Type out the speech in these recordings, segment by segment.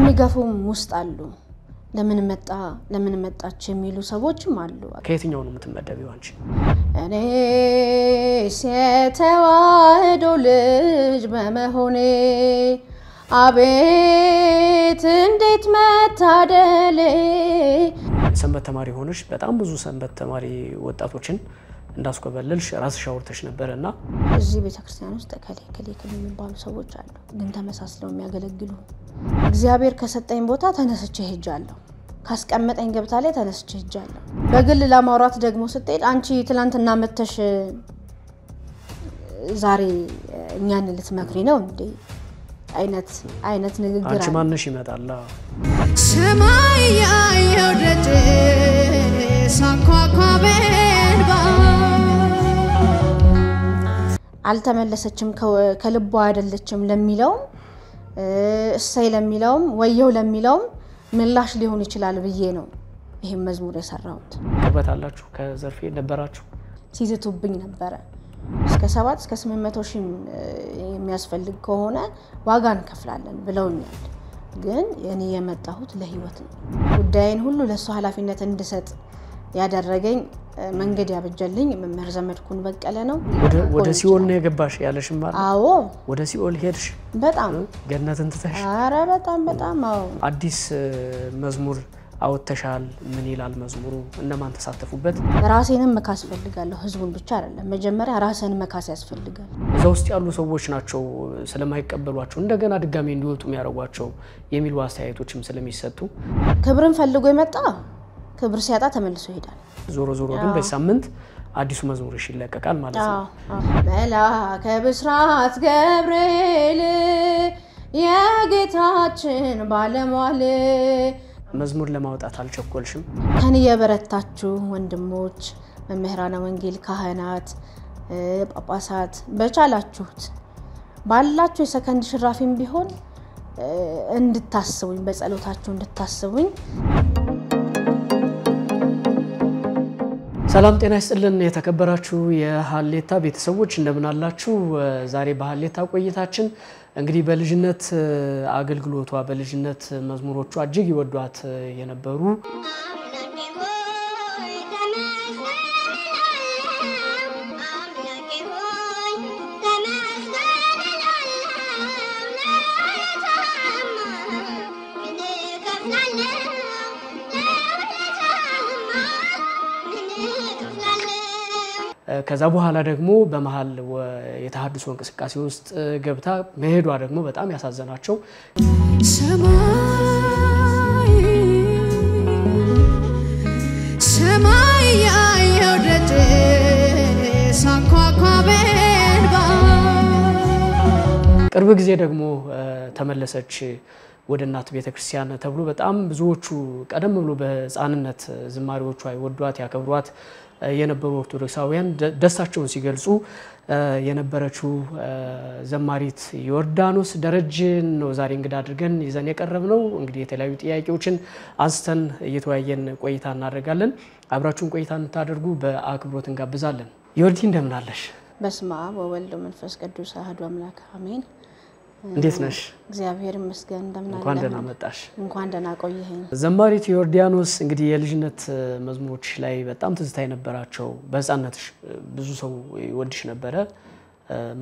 የሚገፉም ውስጥ አሉ ለምን መጣች የሚሉ ሰዎችም አሉ ከየትኛው ነው የምትመደቢው አንቺ እኔ የተዋህዶ ልጅ በመሆኔ አቤት እንዴት መታደሌ ሰንበት ተማሪ ሆነሽ በጣም ብዙ ሰንበት ተማሪ ወጣቶችን እንዳስቆበለልሽ ራስሽ አውርተሽ ነበርና እዚህ ቤተክርስቲያን ውስጥ ከሌ የሚባሉ ሰዎች አሉ ግን ተመሳስለው የሚያገለግሉ እግዚአብሔር ከሰጠኝ ቦታ ተነስቼ ሄጃለሁ ካስቀመጠኝ ገብታ ላይ ተነስቼ ሄጃለሁ በግል ለማውራት ደግሞ ስትሄድ አንቺ ትላንትና መተሽ ዛሬ እኛን ልትመክሪ ነው እንዴ አይነት ንግግር አንቺ ማንሽ ይመጣላ ሰማይ ያየው ደጅ ሳንኳኳቤን አልተመለሰችም ከልቧ አይደለችም ለሚለው እሰይ ለሚለውም ወየው ለሚለውም ምላሽ ሊሆን ይችላል ብዬ ነው ይሄን መዝሙር የሰራሁት ቅርበት አላችሁ ከዘርፌ ነበራችሁ ሲዝቱብኝ ነበር እስከ 7 እስከ 800 ሺህ የሚያስፈልግ ከሆነ ዋጋ እንከፍላለን ብለውኛል ግን እኔ የመጣሁት ለህይወት ነው ጉዳይን ሁሉ ለሱ ኃላፊነት እንድሰጥ ያደረገኝ መንገድ ያበጀልኝ መምህር ዘመድኩን በቀለ ነው ወደ ሲኦል ነው የገባሽ ያለሽ ማለት አዎ ወደ ሲኦል ሄድሽ በጣም ገነትን ትተሽ አረ በጣም አዎ አዲስ መዝሙር አውጥተሻል ምን ይላል መዝሙሩ እነማን ተሳተፉበት ራሴንም መካስ ፈልጋለሁ ህዝቡን ብቻ አይደለም መጀመሪያ ራስን መካስ ያስፈልጋል እዛ ውስጥ ያሉ ሰዎች ናቸው ስለማይቀበሏቸው እንደገና ድጋሚ እንዲወጡ የሚያረጓቸው የሚሉ አስተያየቶችም ስለሚሰጡ ክብርን ፈልጎ የመጣ ክብር ሲያጣ ተመልሶ ይሄዳል ዞሮ ግን በሳምንት አዲሱ መዝሙርሽ ይለቀቃል ማለት ነው መልአከ ብስራት ገብርኤል የጌታችን ባለሟል መዝሙር ለማውጣት አልቸኮልሽም ከኔ የበረታችሁ ወንድሞች መምህራነ ወንጌል ካህናት ጳጳሳት በቻላችሁት ባላችሁ የሰከንድ ሽራፊም ቢሆን እንድታስቡኝ በጸሎታችሁ እንድታስቡኝ ሰላም ጤና ይስጥልን የተከበራችሁ የሐሌታ ቤተሰቦች እንደምን አላችሁ ዛሬ በሐሌታ ቆይታችን እንግዲህ በልጅነት አገልግሎቷ በልጅነት መዝሙሮቿ እጅግ ይወዷት የነበሩ ከዛ በኋላ ደግሞ በመሃል የተሐድሶ እንቅስቃሴ ውስጥ ገብታ መሄዷ ደግሞ በጣም ያሳዘናቸው ሰማይ ያየው ደጅ ሳንኳኳቤን ቅርብ ጊዜ ደግሞ ተመለሰች ወደ እናት ቤተክርስቲያን ተብሎ በጣም ብዙዎቹ ቀደም ብሎ በህፃንነት ዝማሬዎቿ ይወዷት ያከብሯት የነበሩ ኦርቶዶክሳውያን ደስታቸውን ሲገልጹ የነበረችው ዘማሪት ዮርዳኖስ ደረጀን ነው ዛሬ እንግዳ አድርገን ይዘን የቀረብነው እንግዲህ የተለያዩ ጥያቄዎችን አንስተን እየተወያየን ቆይታ እናደርጋለን አብራችሁን ቆይታ እንታደርጉ በአክብሮት እንጋብዛለን ዮርዲ እንደምን አለሽ በስመ አብ ወወልድ ወመንፈስ ቅዱስ አሐዱ አምላክ አሜን እንዴት ነሽ እግዚአብሔር ይመስገን እንደምን አለ እንኳን ደህና መጣሽ እንኳን ደህና ቆየኸኝ ዘማሪት ዮርዳኖስ እንግዲህ የልጅነት መዝሙሮች ላይ በጣም ትዝታ የነበራቸው በህፃንነትሽ ብዙ ሰው ይወድሽ ነበር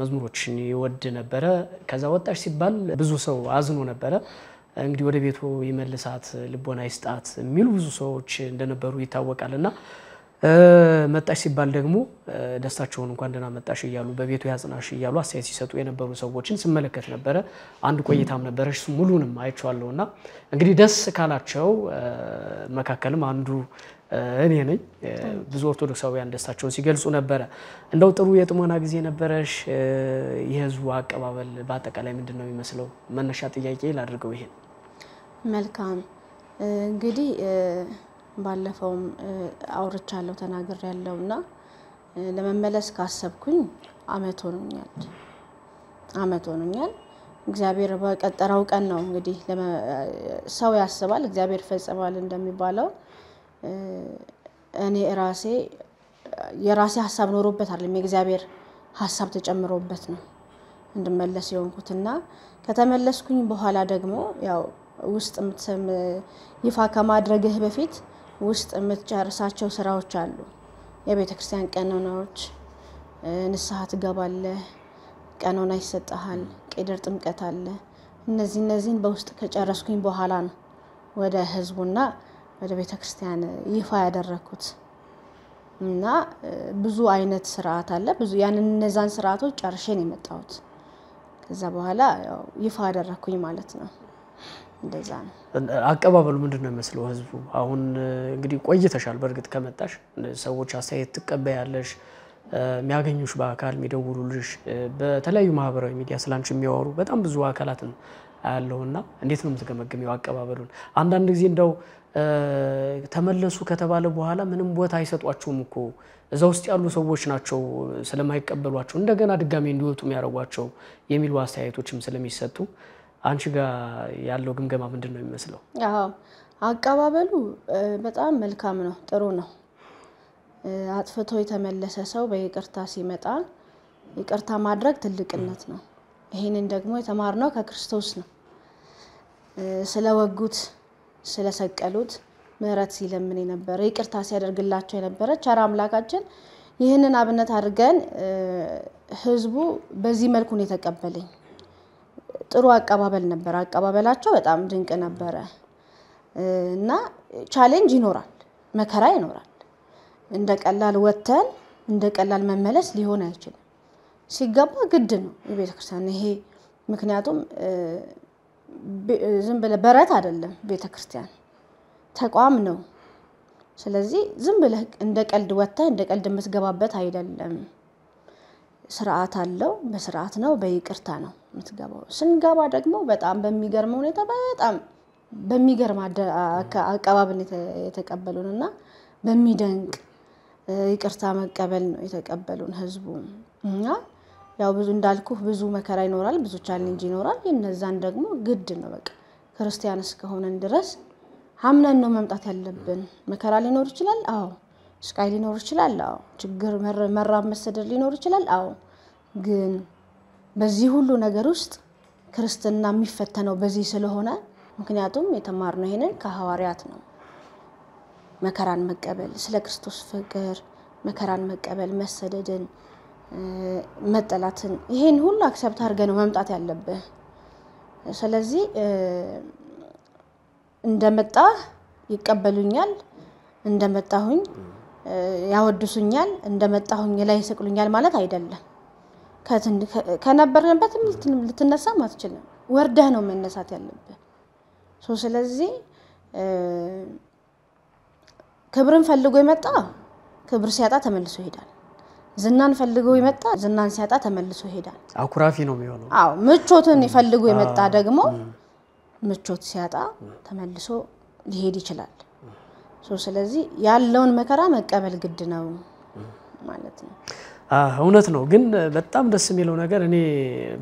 መዝሙሮችን ይወድ ነበር ከዛ ወጣሽ ሲባል ብዙ ሰው አዝኖ ነበር እንግዲህ ወደ ቤቱ ይመልሳት ልቦና ይስጣት የሚሉ ብዙ ሰዎች እንደነበሩ ይታወቃልና መጣሽ ሲባል ደግሞ ደስታቸውን እንኳን ደህና መጣሽ ይያሉ በቤቱ ያጽናሽ ይያሉ አስተያየት ሲሰጡ የነበሩ ሰዎችን ስመለከት ነበር አንድ ቆይታም ነበርሽ ሙሉንም አይቻለውና እንግዲህ ደስ ካላቸው መካከልም አንዱ እኔ ነኝ ብዙ ኦርቶዶክሳውያን ደስታቸውን ሲገልጹ ነበር እንደው ጥሩ የጥሞና ጊዜ ነበርሽ የህዝቡ አቀባበል በአጠቃላይ ምንድነው የሚመስለው መነሻ ጥያቄ ላድርገው ይሄን መልካም እንግዲህ ባለፈውም አውርቻለሁ ተናግሬያለሁና ለመመለስ ካሰብኩኝ አመት ሆኖኛል እግዚአብሔር በቀጠረው ቀን ነው እንግዲህ ሰው ያስባል እግዚአብሔር ፈጽሟል እንደሚባለው እኔ የራሴ ሐሳብ ኖሮበት አይደለም የእግዚአብሔር ሐሳብ ተጨምሮበት ነው እንድመለስ የሆንኩትና ከተመለስኩኝ በኋላ ደግሞ ያው ውስጥ ይፋ ከማድረግህ በፊት ውስጥ የምትጨርሳቸው ስራዎች አሉ። የቤተክርስቲያን ቀኖናዎች፣ ንስሐ ትገባለህ፣ ቀኖና ይሰጣል፣ ቄደር ጥምቀት አለ። እነዚህን በውስጥ ከጨረስኩኝ በኋላ ነው ወደ ህዝቡና ወደ ቤተክርስቲያን ይፋ ያደረኩት። እና ብዙ አይነት ስርዓት አለ። ብዙ እነዛን ስርዓቶች ጨርሼ ነው የመጣሁት። ከዛ በኋላ ያው ይፋ አደረኩኝ ማለት ነው። እንደዛ ነው። አቀባበሉ ምንድነው የሚመስለው ህዝቡ? አሁን እንግዲህ ቆይተሻል በርግጥ ከመጣሽ ሰዎች አስተያየት ትቀበያለሽ፣ የሚያገኙሽ በአካል የሚደውሉልሽ፣ በተለያዩ ማህበራዊ ሚዲያ ስላንቺ የሚያወሩ በጣም ብዙ አካላትን አያለውና እንዴት ነው የምትገመግሚው አቀባበሉን? አንዳንድ ጊዜ እንደው ተመለሱ ከተባለ በኋላ ምንም ቦታ አይሰጧቸውም እኮ እዛ ውስጥ ያሉ ሰዎች ናቸው ስለማይቀበሏቸው እንደገና ድጋሚ እንዲወጡ የሚያረጓቸው የሚሉ አስተያየቶችም ስለሚሰጡ አንቺ ጋር ያለው ግምገማ ምንድነው የሚመስለው? አዎ አቀባበሉ በጣም መልካም ነው፣ ጥሩ ነው። አጥፍቶ የተመለሰ ሰው በይቅርታ ሲመጣ ይቅርታ ማድረግ ትልቅነት ነው። ይሄንን ደግሞ የተማርነው ከክርስቶስ ነው። ስለወጉት ስለሰቀሉት ምህረት ሲለምን የነበረ ይቅርታ ሲያደርግላቸው የነበረ ቸር አምላካችን ይህንን አብነት አድርገን ህዝቡ በዚህ መልኩ ነው የተቀበለኝ። ጥሩ አቀባበል ነበር። አቀባበላቸው በጣም ድንቅ ነበር። እና ቻሌንጅ ይኖራል፣ መከራ ይኖራል። እንደ ቀላል ወተን እንደ ቀላል መመለስ ሊሆን አይችልም። ሲገባ ግድ ነው የቤተክርስቲያን ይሄ። ምክንያቱም ዝም ብለ በረት አይደለም፣ ቤተክርስቲያን ተቋም ነው። ስለዚህ ዝም ብለ እንደ ቀልድ ወተን እንደ ቀልድ የምትገባበት አይደለም። ስርዓት አለው። በስርዓት ነው፣ በይቅርታ ነው የምትገባው። ስንገባ ደግሞ በጣም በሚገርም ሁኔታ በጣም በሚገርም አቀባበል የተቀበሉንና በሚደንቅ ይቅርታ መቀበል ነው የተቀበሉን ህዝቡ። እና ያው ብዙ እንዳልኩ ብዙ መከራ ይኖራል፣ ብዙ ቻሌንጅ ይኖራል። እነዛን ደግሞ ግድ ነው በቃ ክርስቲያን እስከሆነን ድረስ አምነን ነው መምጣት ያለብን። መከራ ሊኖር ይችላል፣ አዎ። ስቃይ ሊኖር ይችላል፣ አዎ። ችግር መራብ መሰደድ ሊኖር ይችላል፣ አዎ። ግን በዚህ ሁሉ ነገር ውስጥ ክርስትና የሚፈተነው በዚህ ስለሆነ ምክንያቱም የተማርነው ይሄንን ከሐዋርያት ነው። መከራን መቀበል፣ ስለ ክርስቶስ ፍቅር መከራን መቀበል፣ መሰደድን፣ መጠላትን ይሄን ሁሉ አክሰፕት አድርገን ነው መምጣት ያለብን። ስለዚህ እንደመጣ ይቀበሉኛል፣ እንደመጣሁኝ ያወድሱኛል፣ እንደመጣሁኝ ላይ ይስቅሉኛል ማለት አይደለም። ከነበርንበት ልትነሳ ማትችልም፣ ወርደህ ነው መነሳት ያለብህ። ስለዚህ ክብርን ፈልጎ ይመጣ ክብር ሲያጣ ተመልሶ ይሄዳል። ዝናን ፈልጎ ይመጣ ዝናን ሲያጣ ተመልሶ ይሄዳል። አኩራፊ ነው የሚሆነው። አዎ ምቾትን ፈልጎ ይመጣ ደግሞ ምቾት ሲያጣ ተመልሶ ሊሄድ ይችላል። ስለዚህ ያለውን መከራ መቀበል ግድ ነው ማለት ነው። እውነት ነው። ግን በጣም ደስ የሚለው ነገር እኔ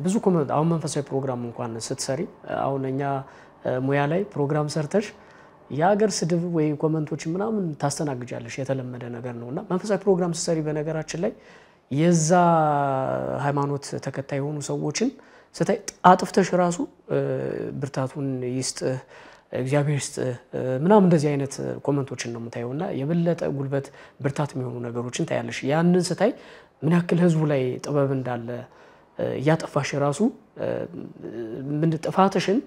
ብዙ ኮሜንት አሁን መንፈሳዊ ፕሮግራም እንኳን ስትሰሪ አሁን እኛ ሙያ ላይ ፕሮግራም ሰርተሽ የሀገር ስድብ ወይ ኮሜንቶች ምናምን ታስተናግጃለሽ፣ የተለመደ ነገር ነውና መንፈሳዊ ፕሮግራም ስትሰሪ በነገራችን ላይ የዛ ሃይማኖት ተከታይ የሆኑ ሰዎችን ስታይ አጥፍተሽ ራሱ ብርታቱን ይስጥ እግዚአብሔር ይስጥ ምናምን እንደዚህ አይነት ኮሜንቶችን ነው የምታየውና የበለጠ ጉልበት ብርታት የሚሆኑ ነገሮችን ታያለሽ። ያንን ስታይ ምን ያክል ህዝቡ ላይ ጥበብ እንዳለ ያጠፋሽ ራሱ ምን ጥፋትሽን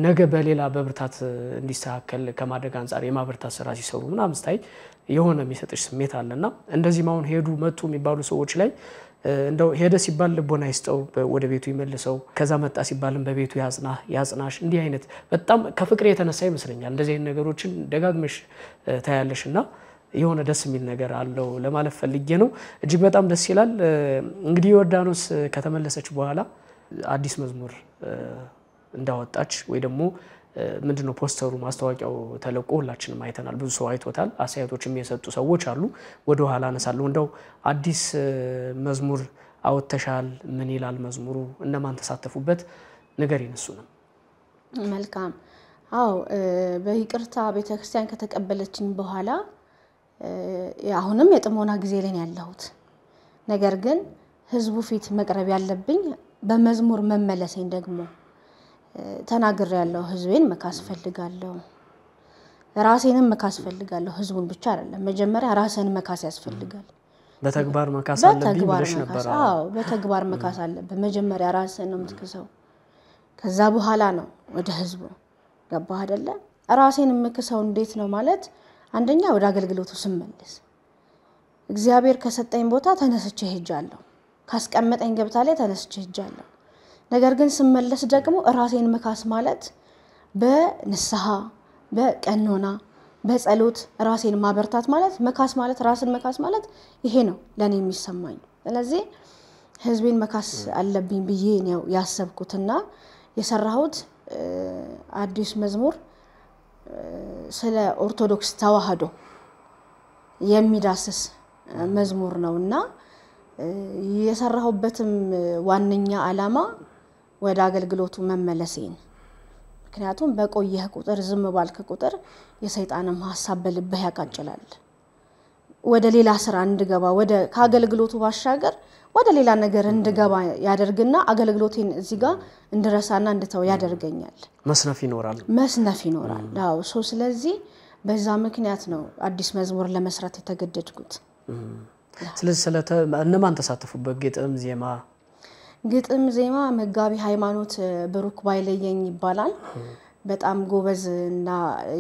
ነገ በሌላ በብርታት እንዲስተካከል ከማድረግ አንፃር የማብርታት ስራ ሲሰሩ ምናምን ስታይ የሆነ የሚሰጥሽ ስሜት አለና እንደዚህ ማውን ሄዱ መጡ የሚባሉ ሰዎች ላይ እንደው ሄደ ሲባል ልቦና ይስጠው ወደ ቤቱ ይመልሰው፣ ከዛ መጣ ሲባልም በቤቱ ያጽናሽ እንዲህ አይነት በጣም ከፍቅር የተነሳ ይመስለኛል እንደዚህ አይነት ነገሮችን ደጋግመሽ ታያለሽና የሆነ ደስ የሚል ነገር አለው ለማለት ፈልጌ ነው። እጅግ በጣም ደስ ይላል። እንግዲህ ዮርዳኖስ ከተመለሰች በኋላ አዲስ መዝሙር እንዳወጣች ወይ ደግሞ ምንድነው ፖስተሩ ማስተዋቂያው ተለቆ ሁላችንም አይተናል፣ ብዙ ሰው አይቶታል፣ አስተያየቶችም የሰጡ ሰዎች አሉ። ወደ ኋላ አነሳለሁ። እንደው አዲስ መዝሙር አወጣሻል፣ ምን ይላል መዝሙሩ? እነማን ተሳተፉበት? ንገሪን እሱንም። መልካም። አዎ በይቅርታ ቤተክርስቲያን ከተቀበለችኝ በኋላ አሁንም የጥሞና ጊዜ ላይ ያለሁት፣ ነገር ግን ህዝቡ ፊት መቅረብ ያለብኝ በመዝሙር መመለሰኝ ደግሞ ተናግሬያለሁ። ህዝቤን መካስ ፈልጋለሁ፣ ራሴንም መካስ ፈልጋለሁ። ህዝቡን ብቻ አይደለም፣ መጀመሪያ ራስን መካስ ያስፈልጋል። በተግባር መካስ አለብኝ ብለሽ ነበር። አዎ በተግባር መካስ አለብህ። መጀመሪያ ራስን ነው የምትክሰው፣ ከዛ በኋላ ነው ወደ ህዝቡ። ገባህ አይደለ? ራሴን የምክሰው እንዴት ነው ማለት አንደኛ ወደ አገልግሎቱ ስመለስ እግዚአብሔር ከሰጠኝ ቦታ ተነስቼ ሄጃለሁ፣ ካስቀመጠኝ ገብታ ላይ ተነስቼ ሄጃለሁ። ነገር ግን ስመለስ ደግሞ ራሴን መካስ ማለት በንስሐ በቀኖና በጸሎት ራሴን ማበርታት ማለት መካስ ማለት ራስን መካስ ማለት ይሄ ነው ለኔ የሚሰማኝ። ስለዚህ ህዝቤን መካስ አለብኝ ብዬ ነው ያሰብኩትና የሰራሁት አዲስ መዝሙር ስለ ኦርቶዶክስ ተዋህዶ የሚዳስስ መዝሙር ነውና የሰራሁበትም ዋነኛ ዓላማ ወደ አገልግሎቱ መመለሴን። ምክንያቱም በቆየህ ቁጥር ዝም ባልክ ቁጥር የሰይጣንም ሐሳብ በልብህ ያቃጭላል። ወደ ሌላ ስራ እንድገባ ወደ ካገልግሎቱ ባሻገር ወደ ሌላ ነገር እንድገባ ያደርግና አገልግሎቴን እዚህ ጋር እንድረሳና እንድተው ያደርገኛል። መስነፍ ይኖራል። አዎ ስለዚህ በዛ ምክንያት ነው አዲስ መዝሙር ለመስራት የተገደድኩት። ስለዚህ እነማን ተሳተፉበት? ግጥም ዜማ መጋቢ ሃይማኖት ብሩክ ባይለየኝ ይባላል። በጣም ጎበዝና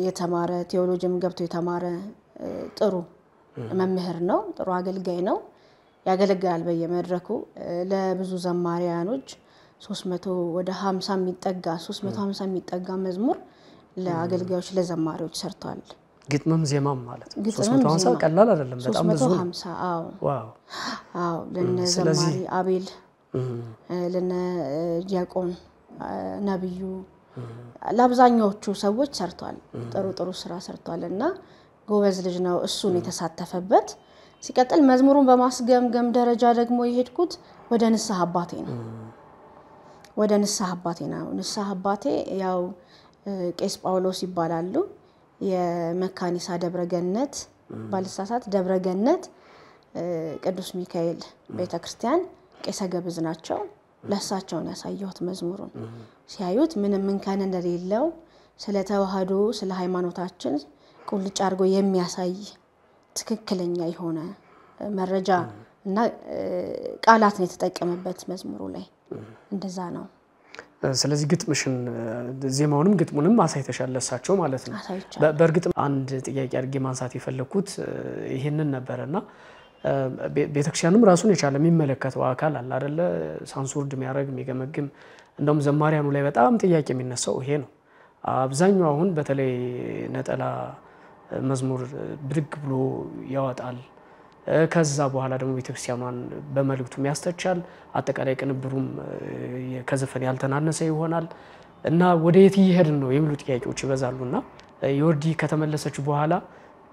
የተማረ ቴዎሎጂም ገብቶ የተማረ ጥሩ መምህር ነው። ጥሩ አገልጋይ ነው። ያገለግላል በየመድረኩ ለብዙ ዘማሪያኖች 350 የሚጠጋ መዝሙር ለአገልጋዮች ለዘማሪዎች ሰርቷል። ግጥምም ዜማም ማለት 350 ቀላል አይደለም፣ በጣም ብዙ ነው። 350 አዎ ለዘማሪ አቤል ለነ ዲያቆን ነብዩ ለአብዛኛዎቹ ሰዎች ሰርቷል። ጥሩ ስራ ሰርቷልና ጎበዝ ልጅ ነው። እሱን የተሳተፈበት ሲቀጥል መዝሙሩን በማስገምገም ደረጃ ደግሞ የሄድኩት ወደ ንስሐ አባቴ ነው። ንስሐ አባቴ ያው ቄስ ጳውሎስ ይባላሉ። የመካኒሳ ደብረገነት ባልሳሳት ደብረገነት ቅዱስ ሚካኤል ቤተክርስቲያን ቄሰ ገብዝ ናቸው። ለሳቸው ነው ያሳየሁት መዝሙሩን። ሲያዩት ምንም እንከን እንደሌለው ስለ ተዋህዶ ስለ ሃይማኖታችን ቁልጭ አድርጎ የሚያሳይ ትክክለኛ የሆነ መረጃ እና ቃላት ነው የተጠቀመበት መዝሙሩ ላይ። እንደዛ ነው። ስለዚህ ግጥምሽን ዜማውንም ግጥሙንም አሳይተሻል ለሳቸው ማለት ነው። በእርግጥ አንድ ጥያቄ አድርጌ ማንሳት የፈለኩት ይሄንን ነበርና ቤተክርስቲያንም ራሱን የቻለ የሚመለከተው አካል አለ አይደለ? ሳንሱርድ የሚያረግ የሚገመግም። እንደውም ዘማሪያኑ ላይ በጣም ጥያቄ የሚነሳው ይሄ ነው። አብዛኛው አሁን በተለይ ነጠላ መዝሙር ብድግ ብሎ ያወጣል። ከዛ በኋላ ደግሞ ቤተክርስቲያኗን በመልእክቱ ያስተቻል። አጠቃላይ ቅንብሩም ከዘፈን ያልተናነሰ ይሆናል እና ወደ የት ይሄድን ነው የሚሉ ጥያቄዎች ይበዛሉና ዮርዲ ከተመለሰች በኋላ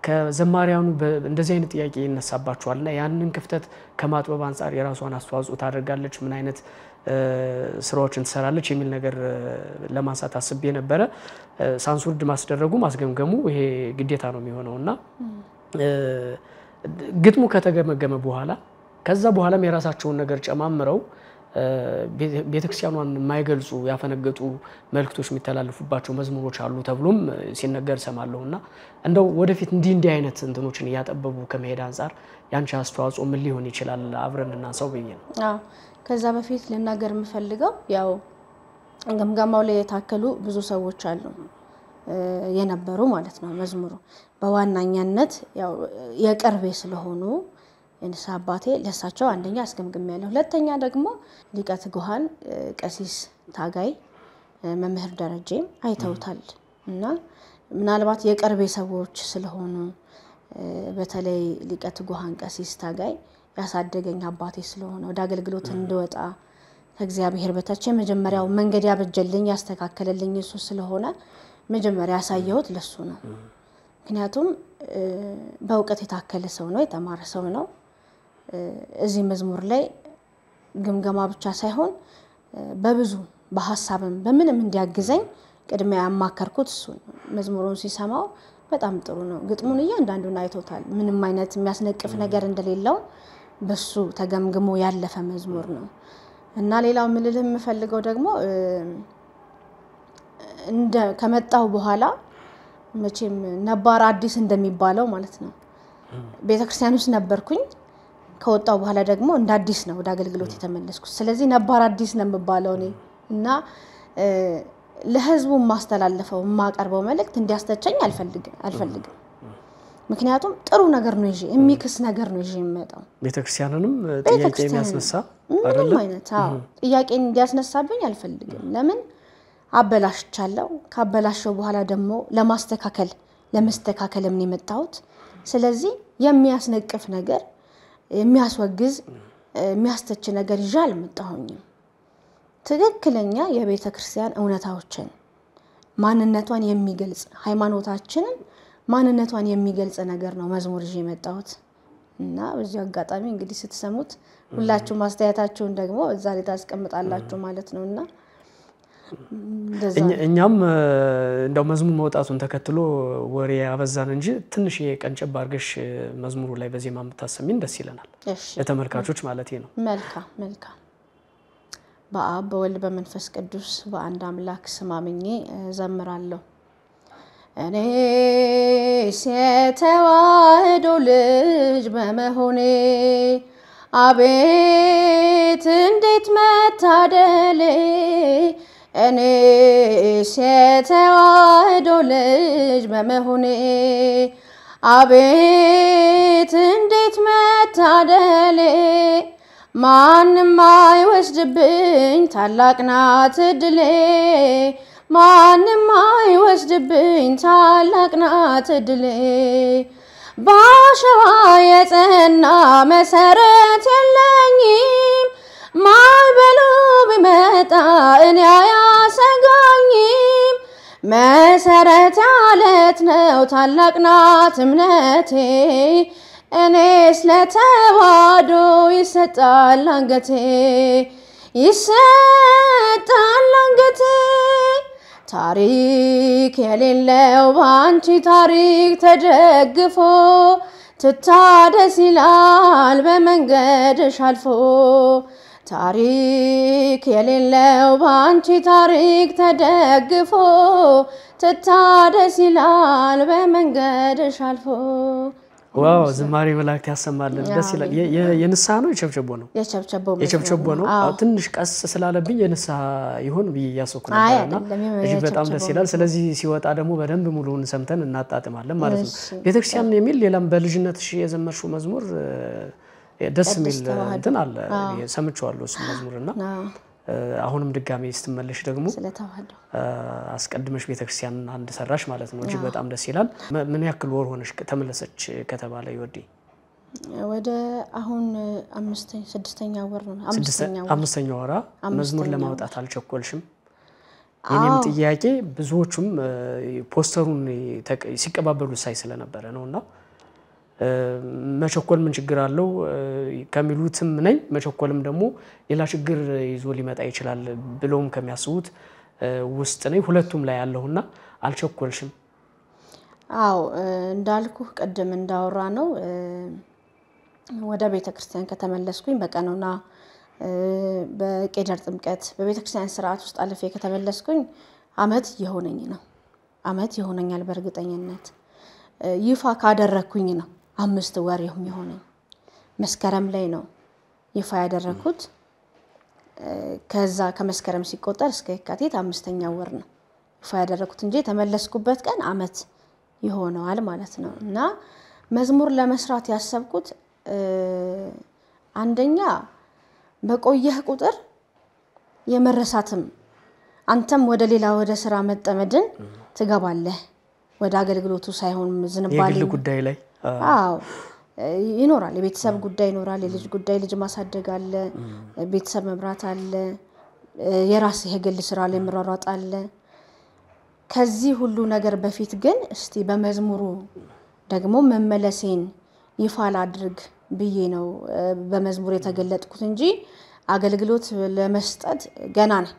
ከዘማሪያኑ እንደዚህ አይነት ጥያቄ ይነሳባቸዋልና ያንን ክፍተት ከማጥበብ አንፃር የራሷን አስተዋጽኦ ታደርጋለች፣ ምን አይነት ስራዎችን ትሰራለች የሚል ነገር ለማንሳት አስቤ ነበር። ሳንሱርድ ማስደረጉ ማስገምገሙ ይሄ ግዴታ ነው የሚሆነውና ግጥሙ ከተገመገመ በኋላ ከዛ በኋላም የራሳቸውን ነገር ጨማምረው ቤተክርስቲያኗን የማይገልጹ ያፈነገጡ መልእክቶች የሚተላለፉባቸው መዝሙሮች አሉ ተብሎም ሲነገር ሰማለውና እንደው ወደፊት እንዲህ አይነት እንትኖችን ያጠበቡ ከመሄድ አንፃር ያንቺ አስተዋጽኦ ምን ሊሆን ይችላል? አብረን እናንሳው ብዬ ነው። ከዛ በፊት ልናገር የምፈልገው ያው ገምጋማው ላይ የታከሉ ብዙ ሰዎች አሉ የነበሩ ማለት ነው። መዝሙሩ በዋናኛነት ያው የቅርቤ ስለሆኑ የንስሐ አባቴ ለሳቸው አንደኛ አስገምግሜያለሁ። ሁለተኛ ደግሞ ሊቀ ትጉሃን ቀሲስ ታጋይ መምህር ደረጀ አይተውታል እና ምናልባት የቅርቤ ሰዎች ስለሆኑ በተለይ ሊቀ ትጉሃን ቀሲስ ታጋይ ያሳደገኝ አባቴ ስለሆነ ወደ አገልግሎት እንድወጣ ከእግዚአብሔር በታች መጀመሪያው መንገድ ያበጀልኝ ያስተካከለልኝ እሱ ስለሆነ መጀመሪያ ያሳየሁት ለሱ ነው። ምክንያቱም በእውቀት የታከለ ሰው ነው፣ የተማረ ሰው ነው። እዚህ መዝሙር ላይ ግምገማ ብቻ ሳይሆን በብዙ በሐሳብም በምንም እንዲያግዘኝ ቅድሚያ ያማከርኩት እሱ ነው። መዝሙሩን ሲሰማው በጣም ጥሩ ነው። ግጥሙን እያንዳንዱን አይቶታል። ምንም አይነት የሚያስነቅፍ ነገር እንደሌለው በሱ ተገምግሞ ያለፈ መዝሙር ነው እና ሌላው ምልልህ የምፈልገው ደግሞ ከመጣው በኋላ መቼም ነባር አዲስ እንደሚባለው ማለት ነው ቤተክርስቲያን ውስጥ ነበርኩኝ ከወጣው በኋላ ደግሞ እንደ አዲስ ነው ወደ አገልግሎት የተመለስኩት ስለዚህ ነባር አዲስ ነው የምባለው እኔ እና ለህዝቡ ማስተላለፈው ማቀርበው መልእክት እንዲያስተቸኝ አልፈልግም ምክንያቱም ጥሩ ነገር ነው ይዤ የሚክስ ነገር ነው ይዤ የምመጣው ቤተክርስቲያንንም ጥያቄ የሚያስነሳ አይደለም ማለት ጥያቄን እንዲያስነሳብኝ አልፈልግም ለምን አበላሽቻለሁ ካበላሽው በኋላ ደግሞ ለማስተካከል ምን የመጣሁት ስለዚህ የሚያስነቅፍ ነገር የሚያስወግዝ የሚያስተች ነገር ይዤ አልመጣሁኝም ትክክለኛ የቤተክርስቲያን እውነታዎችን ማንነቷን የሚገልጽ ሃይማኖታችንን ማንነቷን የሚገልጽ ነገር ነው መዝሙር ይዤ የመጣሁት እና በዚህ አጋጣሚ እንግዲህ ስትሰሙት ሁላችሁ ማስተያየታችሁን ደግሞ እዛ ላይ ታስቀምጣላችሁ ማለት ነውና እኛም እንደው መዝሙር መውጣቱን ተከትሎ ወሬ አበዛን እንጂ ትንሽ የቀንጨብ አርገሽ መዝሙሩ ላይ በዜማ መታሰሚን ደስ ይለናል ለተመልካቾች ማለት ነው መልካም በአብ በወልድ በመንፈስ ቅዱስ በአንድ አምላክ ስም አምኜ ዘምራለሁ እኔ የተዋህዶ ልጅ በመሆኔ አቤት እንዴት መታደሌ እኔ የተዋህዶ ልጅ በመሆኔ አቤት እንዴት መታደሌ ማንም አይወስድብኝ ታላቅ ናት እድሌ ማንም አይወስድብኝ ታላቅ ናት እድሌ ባሸዋ የጸና መሰረት የለኝም ማይበሉ ቢመጣ እኔ አያሰጋኝም መሰረት አለት ነው ታላቅ ናት እምነቴ እኔስ ለተዋህዶ ይሰጣል አንገቴ ታሪክ የሌለው ባንቺ ታሪክ ተደግፎ ትታደስ ይላል በመንገድሽ አልፎ ታሪክ የሌለው ባንቺ ታሪክ ተደግፎ ትታደስ ይላል በመንገድሽ አልፎ ዋው ዝማሬ መላእክት ያሰማልን ደስ ይላል የንስሐ ነው የቸብቸቦ ነው የቸብቸቦ ነው ትንሽ ቀስ ስላለብኝ የንስሐ ይሁን በያሰኩ ነበርና እጂ በጣም ደስ ይላል ስለዚህ ሲወጣ ደግሞ በደንብ ሙሉውን ሰምተን እናጣጥማለን ማለት ነው ቤተክርስቲያን የሚል ሌላም በልጅነትሽ የዘመርሽው መዝሙር ደስ የሚል እንትን አለ ሰምቻለሁ እሱ መዝሙርና አሁንም ድጋሜ ስትመለሽ ደግሞ ስለተዋህዶ አስቀድመሽ ቤተክርስቲያን አንድ ሰራሽ ማለት ነው እጂ በጣም ደስ ይላል ምን ያክል ወር ሆነሽ ተመለሰች ከተባለ ይወዲ ወደ አሁን 5-6ኛ ወር ነው 5ኛ ወራ መዝሙር ለማውጣት አልቸኮልሽም የኔም ጥያቄ ብዙዎቹም ፖስተሩን ሲቀባበሉ ሳይ ስለነበረ ነውና መቸኮል ምን ችግር አለው ከሚሉትም ነኝ መቸኮልም ደግሞ ሌላ ችግር ይዞ ሊመጣ ይችላል ብሎም ከሚያስቡት ውስጥ ነኝ ሁለቱም ላይ ያለውና አልቸኮልሽም አው እንዳልኩ ቀደም እንዳወራ ነው ወደ ቤተክርስቲያን ከተመለስኩኝ በቀኑና በቄደር ጥምቀት በቤተክርስቲያን ስርዓት ውስጥ አልፌ ከተመለስኩኝ አመት ይሆነኛል በርግጠኝነት ይፋ ካደረኩኝ ነው 5 ወር የሚሆነኝ መስከረም ላይ ነው ይፋ ያደረኩት ከዛ ከመስከረም ሲቆጠር እስከ የካቲት 5ኛ ወር ነው ይፋ ያደረኩት እንጂ ተመለስኩበት ቀን አመት ይሆነዋል ማለት ነው እና መዝሙር ለመስራት ያሰብኩት አንደኛ በቆየህ ቁጥር የመረሳትም አንተም ወደ ሌላ ወደ ስራ መጠመድን ትገባለህ ወደ አገልግሎቱ ሳይሆን ዝንባሌ የግል ጉዳይ ላይ አዎ ይኖራል የቤተሰብ ጉዳይ ይኖራል የልጅ ጉዳይ ልጅ ማሳደግ አለ ቤተሰብ መብራት አለ የራስ የግል ስራ ላይ መሯሯጥ አለ ከዚህ ሁሉ ነገር በፊት ግን እስቲ በመዝሙሩ ደግሞ መመለሴን ይፋል አድርግ ብዬ ነው በመዝሙር የተገለጥኩት እንጂ አገልግሎት ለመስጠት ገና ነኝ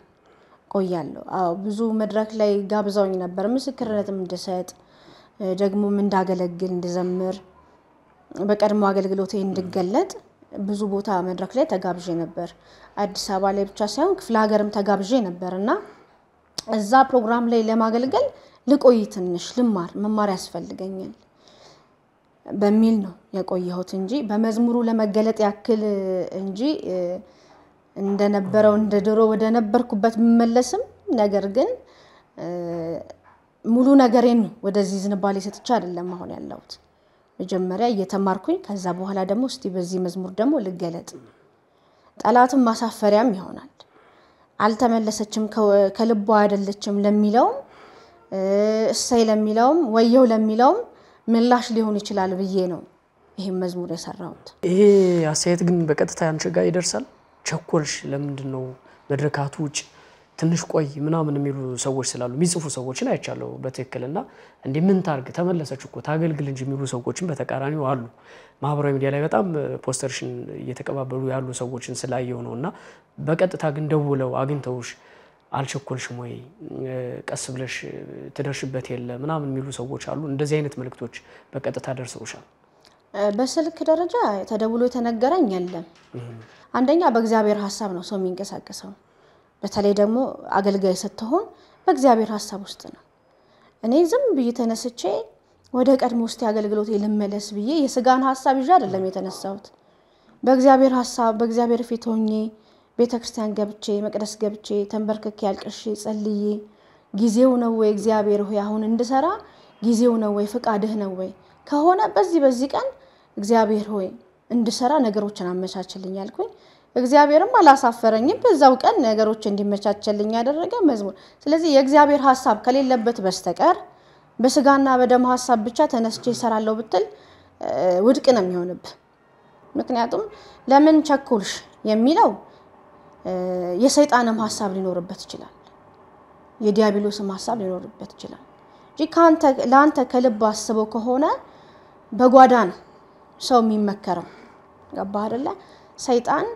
ቆያለሁ አው ብዙ መድረክ ላይ ጋብዛውኝ ነበር ምስክርነትም እንደሰጥ ደግሞ እንዳገለግል እንደዘምር በቀድሞ አገልግሎቴ እንድገለጥ ብዙ ቦታ መድረክ ላይ ተጋብዤ ነበር አዲስ አበባ ላይ ብቻ ሳይሆን ክፍለ ሀገርም ተጋብዤ ነበርና እዛ ፕሮግራም ላይ ለማገልገል ልቆይ ትንሽ መማር ያስፈልገኛል በሚል ነው የቆየሁት እንጂ በመዝሙሩ ለመገለጥ ያክል እንጂ እንደነበረው እንደድሮ ወደ ነበርኩበት መመለስም ነገር ግን ሙሉ ነገሬን ወደዚህ ዝንባሌ ሰጥቻ አይደለም አሁን ያለሁት መጀመሪያ እየተማርኩኝ ከዛ በኋላ ደግሞ እስቲ በዚህ መዝሙር ደግሞ ልገለጥ ጠላትም ማሳፈሪያም ይሆናል አልተመለሰችም ከልቧ አይደለችም ለሚለው እሰይ ለሚለው ወየው ለሚለው ምላሽ ሊሆን ይችላል ብዬ ነው ይሄ መዝሙር የሰራሁት ይሄ አስተያየት ግን በቀጥታ ያንቺ ጋር ይደርሳል ቸኮልሽ ለምንድነው መድረካቱ ውጭ ትንሽ ቆይ ምናምን የሚሉ ሰዎች ስላሉ የሚጽፉ ሰዎችን አይቻለው በትክክልና እንዴ ምን ታርግ ተመለሰች እኮ ታገልግል እንጂ የሚሉ ሰዎችን በተቃራኒው አሉ ማህበራዊ ሚዲያ ላይ በጣም ፖስተርሽን እየተቀባበሉ ያሉ ሰዎችን ስላየው ነውና በቀጥታ ግን ደውለው አግኝተውሽ አልቸኮልሽም ወይ ቀስ ብለሽ ተደርሽበት የለ ምናምን የሚሉ ሰዎች አሉ እንደዚህ አይነት መልክቶች በቀጥታ ደርሰውሻል በስልክ ደረጃ ተደውሎ የተነገረኝ የለም አንደኛ በእግዚአብሔር ሐሳብ ነው ሰው የሚንቀሳቀሰው በተለይ ደግሞ አገልጋይ ስትሆን በእግዚአብሔር ሐሳብ ውስጥ ነው እኔ ዝም ብዬ ተነስቼ ወደ ቀድሞ ውስጥ ያገልግሎት ልመለስ ብዬ የስጋን ሐሳብ ይዤ አይደለም የተነሳሁት በእግዚአብሔር ሐሳብ በእግዚአብሔር ፊት ሆኜ ቤተክርስቲያን ገብቼ መቅደስ ገብቼ ተንበርክኬ ያልቅሼ ጸልዬ ጊዜው ነው ወይ እግዚአብሔር ሆይ አሁን እንድሰራ ጊዜው ነው ወይ ፍቃድህ ነው ወይ ከሆነ በዚህ ቀን እግዚአብሔር ሆይ እንድሰራ ነገሮችን አመቻችልኝ ያልኩኝ እግዚአብሔርም አላሳፈረኝም በዛው ቀን ነገሮች እንዲመቻቸልኝ ያደረገ መዝሙር ስለዚህ የእግዚአብሔር ሐሳብ ከሌለበት በስተቀር በስጋና በደም ሐሳብ ብቻ ተነስቼ ይሰራለው ብትል ውድቅ ነው የሚሆንብ ምክንያቱም ለምን ቸኩልሽ የሚለው የሰይጣንም ሐሳብ ሊኖርበት ይችላል የዲያብሎስም ሐሳብ ሊኖርበት ይችላል ጂካንተ ላንተ ከልብ አስበው ከሆነ በጓዳን ሰው የሚመከረው ገባህ አይደለ ሰይጣን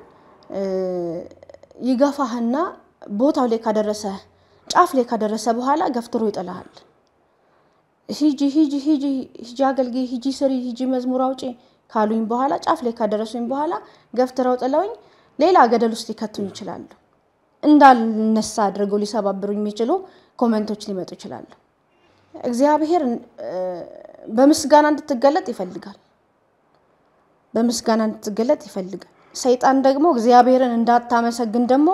ይገፋህና ቦታው ላይ ካደረሰ ጫፍ ላይ ካደረሰ በኋላ ገፍትሮ ይጥላል ሂጂ አገልጊ ሂጂ ስሪ ሂጂ መዝሙር አውጪ ካሉኝ በኋላ ጫፍ ላይ ካደረሱኝ በኋላ ገፍትራው ጥለውኝ ሌላ ገደል ውስጥ ይከቱኝ ይችላል እንዳልነሳ አድርገው ሊሰባብሩኝ የሚችሉ ኮሜንቶች ሊመጡ ይችላል እግዚአብሔር በምስጋና እንድትገለጥ ይፈልጋል በምስጋና እንድትገለጥ ይፈልጋል ሰይጣን ደግሞ እግዚአብሔርን እንዳታመሰግን ደግሞ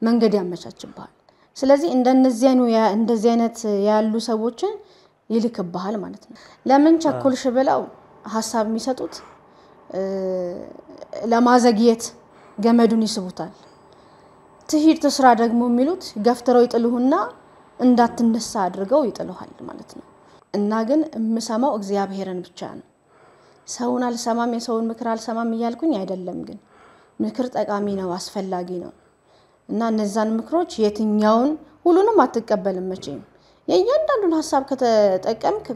መንገድ ያመቻችባል ስለዚህ እንደዚህ አይነት ያሉ ሰዎችን ይልክባል ማለት ነው ለምን ቸኩልሽ ብለው ሐሳብ የሚሰጡት ለማዘግየት ገመዱን ይስቡታል ትሂድ ተስራ ደግሞ የሚሉት ገፍትረው ይጥሉህና እንዳትነሳ አድርገው ይጥሉሃል ማለት ነው እና ግን እምሰማው እግዚአብሔርን ብቻ ነው ሰውን አልሰማም የሰውን ምክር አልሰማም ይያልኩኝ አይደለም ግን ምክር ጠቃሚ ነው አስፈላጊ ነው እና እነዛን ምክሮች የትኛውን ሁሉንም አትቀበልም መቼም የእያንዳንዱን ሐሳብ ከተጠቀምክ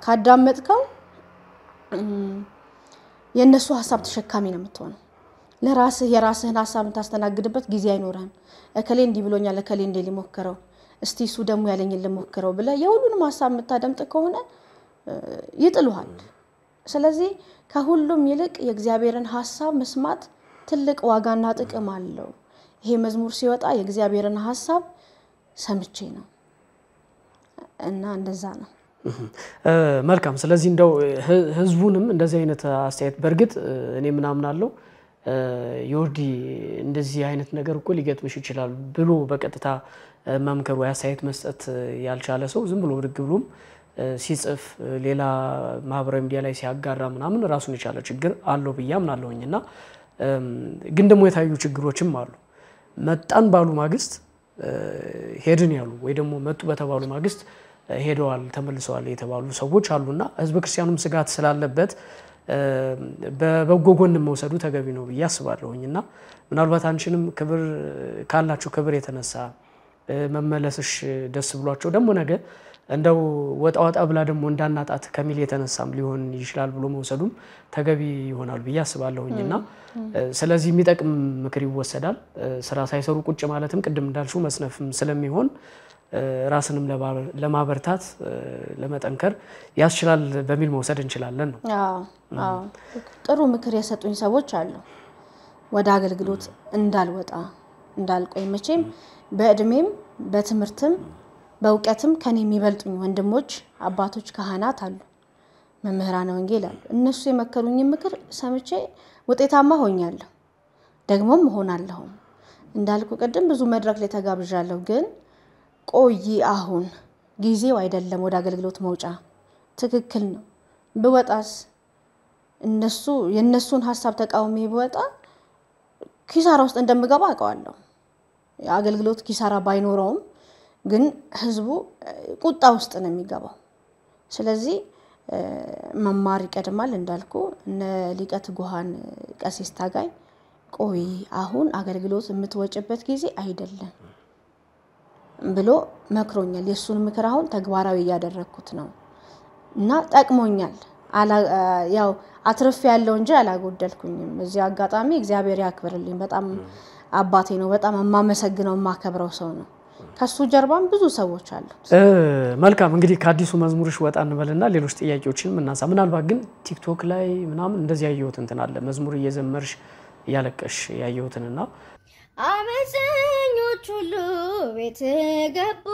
ካዳመጥከው የነሱ ሐሳብ ተሸካሚ ነው የምትሆነው የራስህን ሐሳብ ታስተናግድበት ጊዜ አይኖርህም እከሌ እንዲህ ብሎኛል እከሌ እንዴ ሊሞከረው እስቲ እሱ ደግሞ ያለኝን ለሞከረው ብለ የሁሉንም ሐሳብ የምታደምጥ ከሆነ ይጥሉሃል ስለዚህ ከሁሉም ይልቅ የእግዚአብሔርን ሐሳብ መስማት ትልቅ ዋጋና ጥቅም አለው ይሄ መዝሙር ሲወጣ የእግዚአብሔርን ሐሳብ ሰምቼ ነው እና እንደዛ ነው መልካም ስለዚህ እንደው ህዝቡንም እንደዚህ አይነት አስተያየት በርግጥ እኔ ምናምን አለው ዮርዲ እንደዚህ አይነት ነገር እኮ ሊገጥምሽ ይችላል ብሎ በቀጥታ መምከሩ ያሳየት መስጠት ያልቻለ ሰው ዝም ብሎ ድግብሉም ሲጽፍ ሌላ ማህበራዊ ሚዲያ ላይ ሲያጋራ ምናምን ራሱን የቻለ ችግር አለው ብያም ናለውኝና ግን ደግሞ የታዩ ችግሮችም አሉ መጣን ባሉ ማግስት ሄድን ያሉ ወይ ደግሞ መጡ በተባሉ ማግስት ሄደዋል ተመልሰዋል የተባሉ ሰዎች አሉና ህዝብ ክርስቲያኑም ስጋት ስላለበት በበጎ ጎን መውሰዱ ተገቢ ነው ያስባለሁኝና ምናልባት አንቺንም ክብር ካላችሁ ክብር የተነሳ መመለስሽ ደስ ብሏቸው ደግሞ ነገ እንደው ወጣ ብላ ደግሞ እንዳናጣት ከሚል የተነሳም ሊሆን ይችላል ብሎ መውሰዱም ተገቢ ይሆናል በያስባለሁኝና ስለዚህ የሚጠቅም ምክር ይወሰዳል ስራ ሳይሰሩ ቁጭ ማለትም ቅድም እንዳልሽው መስነፍም ስለሚሆን ራስንም ለማበርታት ለመጠንከር ያስችላል በሚል መውሰድ እንችላለን ነው አዎ ጥሩ ምክር የሰጡኝ ሰዎች አሉ ወደ አገልግሎት እንዳልወጣ እንዳልቆይ መቼም በእድሜም በትምህርትም በእውቀትም ከኔ የሚበልጡኝ ወንድሞች አባቶች ካህናት አሉ መምህራን ወንጌል አሉ እነሱ የመከሩኝ ምክር ሰምቼ ውጤታማ ሆኛለሁ ደግሞም ሆናለሁ እንዳልኩ ቀደም ብዙ መድረክ ላይ ተጋብዣለሁ ግን ቆይ አሁን ጊዜው አይደለም ወደ አገልግሎት መውጫ ትክክል ነው በወጣስ እነሱ የነሱን ሐሳብ ተቃውሜ በወጣ ኪሳራ ውስጥ እንደምገባ አውቀዋለሁ አገልግሎት ኪሳራ ባይኖረውም ግን ህዝቡ ቁጣ ውስጥ ነው የሚገባው ስለዚህ መማር ይቀድማል እንዳልኩ እነ ሊቀት ጉሃን ቀሲስ ታጋይ ቆይ አሁን አገልግሎት የምትወጭበት ጊዜ አይደለም ብሎ መክሮኛል የሱን ምክር አሁን ተግባራዊ ያደረኩት ነው እና ጠቅሞኛል ያው አትርፍ ያለው እንጂ አላጎደልኩኝም እዚህ አጋጣሚ እግዚአብሔር ያክብርልኝ በጣም አባቴ ነው በጣም ማመሰግነው ማከብረው ሰው ነው ከሱ ጀርባም ብዙ ሰዎች አሉ መልካም እንግዲህ ከአዲሱ መዝሙርሽ ወጣ እንበልና ሌሎች ጥያቄዎችን እናንሳ ምናልባት ግን ቲክቶክ ላይ ምናምን እንደዚህ ያየሁት እንትን አለ መዝሙር እየዘመርሽ ያለቀሽ ያየሁትንና አመፀኞች ሁሉ ቤት ገቡ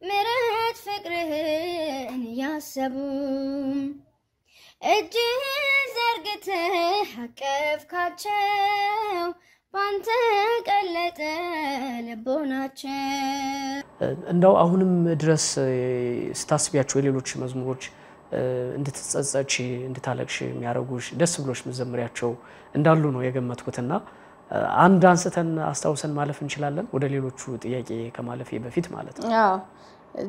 ምረት ፍቅርህን ያሰቡ እጅህ ዘርግተህ አቀፍካቸው ባንተ ቀለጠ ልቦናቸው እንደው አሁንም ድረስ ስታስቢያቸው የሌሎች መዝሙሮች እንድትጸጸች እንድታለቅሽ የሚያረጉሽ ደስ ብሎሽ መዘምሪያቸው እንዳሉ ነው የገመትኩትና አንድ አንስተን አስተዋውሰን ማለፍ እንችላለን ወደ ሌሎቹ ጥያቄ ከማለፌ በፊት ማለት ነው አዎ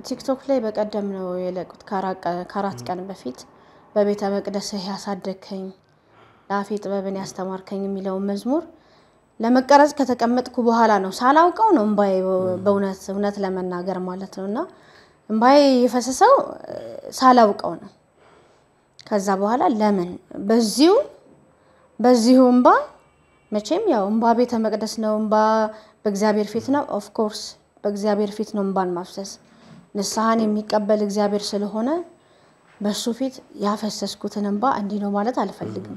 ቲክቶክ ላይ በቀደም ነው የለቁት ካራት ቀን በፊት በቤተ መቅደስ ያሳደከኝ ላፊ ጥበብን ያስተማርከኝ የሚለው መዝሙር ለመቀረጽ ከተቀመጥኩ በኋላ ነው ሳላውቀው ነው እንባይ በእውነት ለመናገር ማለት ነውና እንባይ የፈሰሰው ሳላውቀው ነው ከዛ በኋላ ለምን በዚሁ እንባ መቼም ያው እንባ ቤተ መቅደስ ነው እንባ በእግዚአብሔር ፊት ነው ኦፍ ኮርስ በእግዚአብሔር ፊት ነው እንባን ማፍሰስ ንስሐን የሚቀበል እግዚአብሔር ስለሆነ በሱ ፊት ያፈሰስኩትን እንባ እንዲህ ነው ማለት አልፈልግም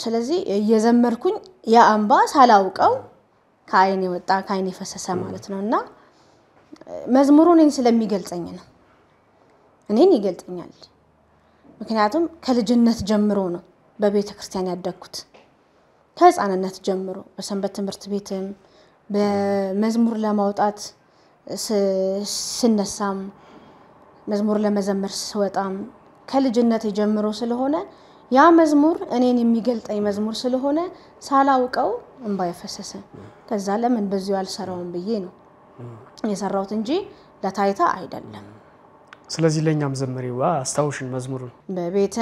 ስለዚህ እየዘመርኩኝ ያ እንባ ሳላውቀው ካይኔ ወጣ ካይኔ ፈሰሰ ማለት ነውና መዝሙሩን ስለሚገልጸኝ ነው እኔን ይገልጸኛል ምክንያቱም ከልጅነት ጀምሮ ነው በቤተ ክርስቲያን ያደግኩት ከህፃንነት ጀምሮ በሰንበት ትምህርት ቤትም በመዝሙር ለማውጣት ስነሳም መዝሙር ለመዘመር ስወጣም ከልጅነት ጀምሮ ስለሆነ ያ መዝሙር እኔን የሚገልጠኝ መዝሙር ስለሆነ ሳላውቀው እንባ ይፈሰሰ ከዛ ለምን በዚሁ ያልሰራውን ብዬ ነው የሰራውት እንጂ ለታይታ አይደለም ስለዚህ ለኛም ዘመሪዋ አስተዋውሽን መዝሙሩን በቤተ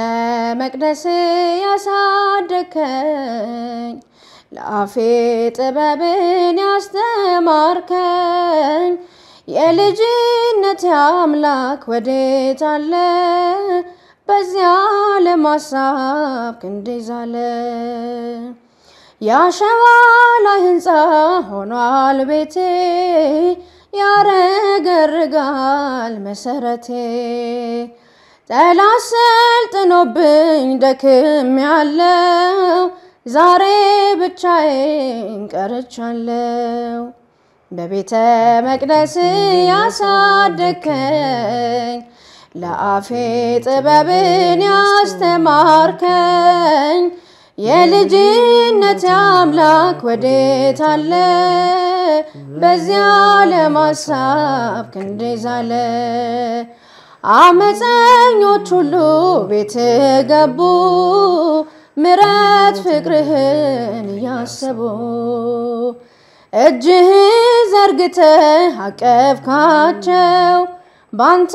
መቅደስ ያሳደከኝ ለአፌ ጥበብን ያስተማርከኝ የልጅነት አምላክ ወዴት አለ በዚያ ለማሳብ ክንዴዛለ ያሸዋ ላይ ህንጻ ሆኗል ቤቴ ያረገርጋል መሰረቴ ጠላት ሰልጥኖብኝ ደክም ያለው ዛሬ ብቻዬን ቀርቻለሁ በቤተ መቅደስ ያሳደከኝ ለአፌ ጥበብን ያስተማርከኝ የልጅነት አምላክ ወዴት አለ በዚያ ለማሳብ ክንዴዛለ አመፀኞች ሁሉ ቤት ገቡ ምረት ፍቅርህን ያሰቡ እጅህ ዘርግተህ አቀፍካቸው ባንተ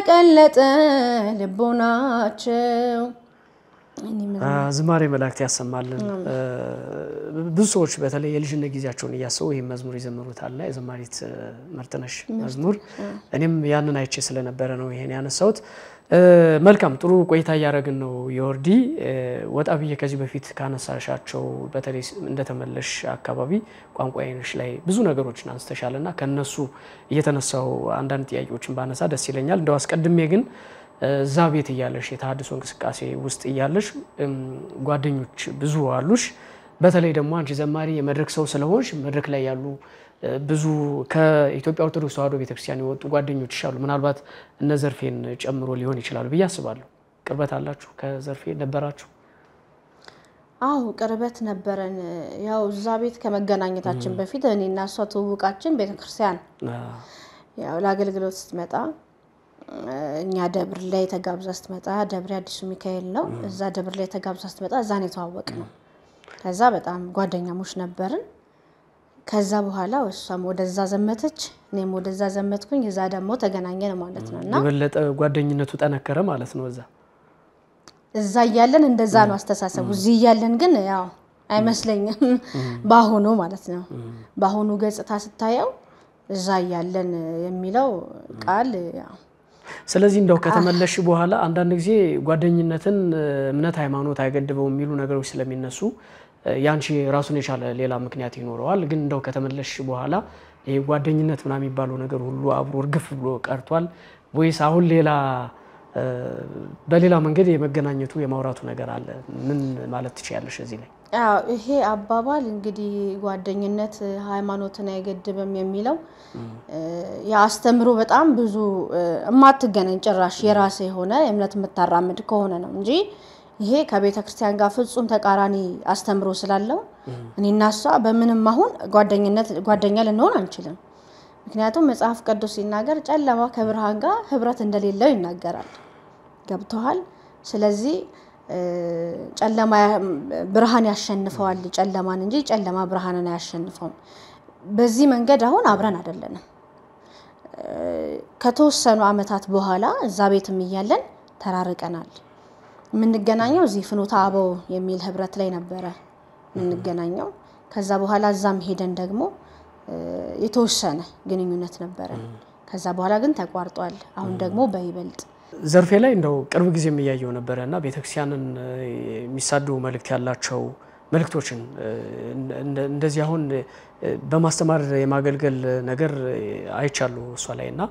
ቀለጠ ልቦናቸው ዝማሬ መላእክት ያሰማልን ብዙ ሰዎች በተለይ የልጅነት ጊዜያቸውን ያሰው ይሄ መዝሙር ይዘምሩታልና የዘማሪት መርተነሽ መዝሙር እኔም ያንን አይቼ ስለነበረ ነው ይሄን ያነሳውት መልካም ጥሩ ቆይታ ያረግን ነው የወርዲ ወጣ ብዬ ከዚህ በፊት ካነሳሻቸው በተለይ እንደተመለሽ አካባቢ ቋንቋዬንሽ ላይ ብዙ ነገሮችን አንስተሻልና ከነሱ እየተነሳው አንዳንድ ጥያቄዎችን ባነሳ ደስ ይለኛል እንደው አስቀድሜ ግን እዛ ቤት ያለሽ የተሐድሶ እንቅስቃሴ ውስጥ ያለሽ ጓደኞች ብዙ አሉሽ በተለይ ደግሞ አንቺ ዘማሪ የመድረክ ሰው ስለሆንሽ መድረክ ላይ ያሉ ብዙ ከኢትዮጵያ ኦርቶዶክስ ተዋሕዶ ቤተክርስቲያን የወጡ ጓደኞች አሉ ምናልባት እነ ዘርፌን ጨምሮ ሊሆን ይችላል ብዬ አስባለሁ ቅርበት አላችሁ ከዘርፌ ነበራችሁ አው ቅርበት ነበረን ያው እዛ ቤት ከመገናኘታችን በፊት እኔና እሷ ተውቃችን ቤተክርስቲያን ያው ለአገልግሎት ስትመጣ እኛ ደብር ላይ ተጋብዛ ስትመጣ ደብር አዲሱ ሚካኤል ነው እዛ ደብር ላይ ተጋብዛ ስትመጣ እዛ ነው ተዋወቅነው ከዛ በጣም ጓደኛሞች ነበርን ከዛ በኋላ እሷም ወደዛ ዘመተች እኔም ወደዛ ዘመትኩኝ እዛ ደግሞ ተገናኘን ማለት ነውና የበለጠ ጓደኝነቱ ጠነከረ ማለት ነው እዛ ያለን እንደዛ ነው አስተሳሰቡ እዚህ ያለን ግን ያው አይመስለኝም ባሆኑ ማለት ነው ባሆኑ ገጽታ ስታየው እዛ ያለን የሚለው ቃል ያው ስለዚህ እንደው ከተመለሽ በኋላ አንዳንድ ጊዜ ጓደኝነትን እምነት ሃይማኖት አይገድበው የሚሉ ነገሮች ስለሚነሱ ያንቺ ራሱን የቻለ ሌላ ምክንያት ይኖረዋል ግን እንደው ከተመለሽ በኋላ ይሄ ጓደኝነት ምናምን የሚባለው ነገር ሁሉ አብሮ እርግፍ ብሎ ቀርቷል ወይስ አሁን ሌላ በሌላ መንገድ የመገናኘቱ የማውራቱ ነገር አለ ምን ማለት ትችያለሽ እዚህ ላይ አዎ ይሄ አባባል እንግዲህ ጓደኝነት ሃይማኖትን አይገድብም የሚለው ያስተምሩ በጣም ብዙ ማትገናኝ ጭራሽ የራስ የሆነ እምነት መታራምድ ከሆነ ነው እንጂ ይሄ ከቤተክርስቲያን ጋር ፍጹም ተቃራኒ አስተምሮ ስላለው እኔና እሷ በምንም አሁን ጓደኛ ልንሆን አንችልም ምክንያቱም መጽሐፍ ቅዱስ ሲናገር ጨለማ ከብርሃን ጋር ህብረት እንደሌለው ይናገራል ገብቷል ስለዚህ ጨለማ ብርሃን ያሸንፈዋል ጨለማን እንጂ ጨለማ ብርሃንን አያሸንፈውም በዚህ መንገድ አሁን አብረን አይደለንም ከተወሰኑ አመታት በኋላ እዛ ቤትም ይያለን ተራርቀናል ምንገናኘው እዚህ ፍኖተ አበው የሚል ህብረት ላይ ነበር ምንገናኘው ከዛ በኋላ እዛም ሄደን ደግሞ የተወሰነ ግንኙነት ነበር ከዛ በኋላ ግን ተቋርጧል አሁን ደግሞ በይበልጥ ዘርፌ ላይ እንደው ቅርብ ጊዜ የሚያየው ነበርና ቤተክርስቲያንን የሚሳደው መልእክት ያላቸው መልእክቶችን እንደዚህ አሁን በማስተማር የማገልገል ነገር አይቻለሁ እሷ ላይና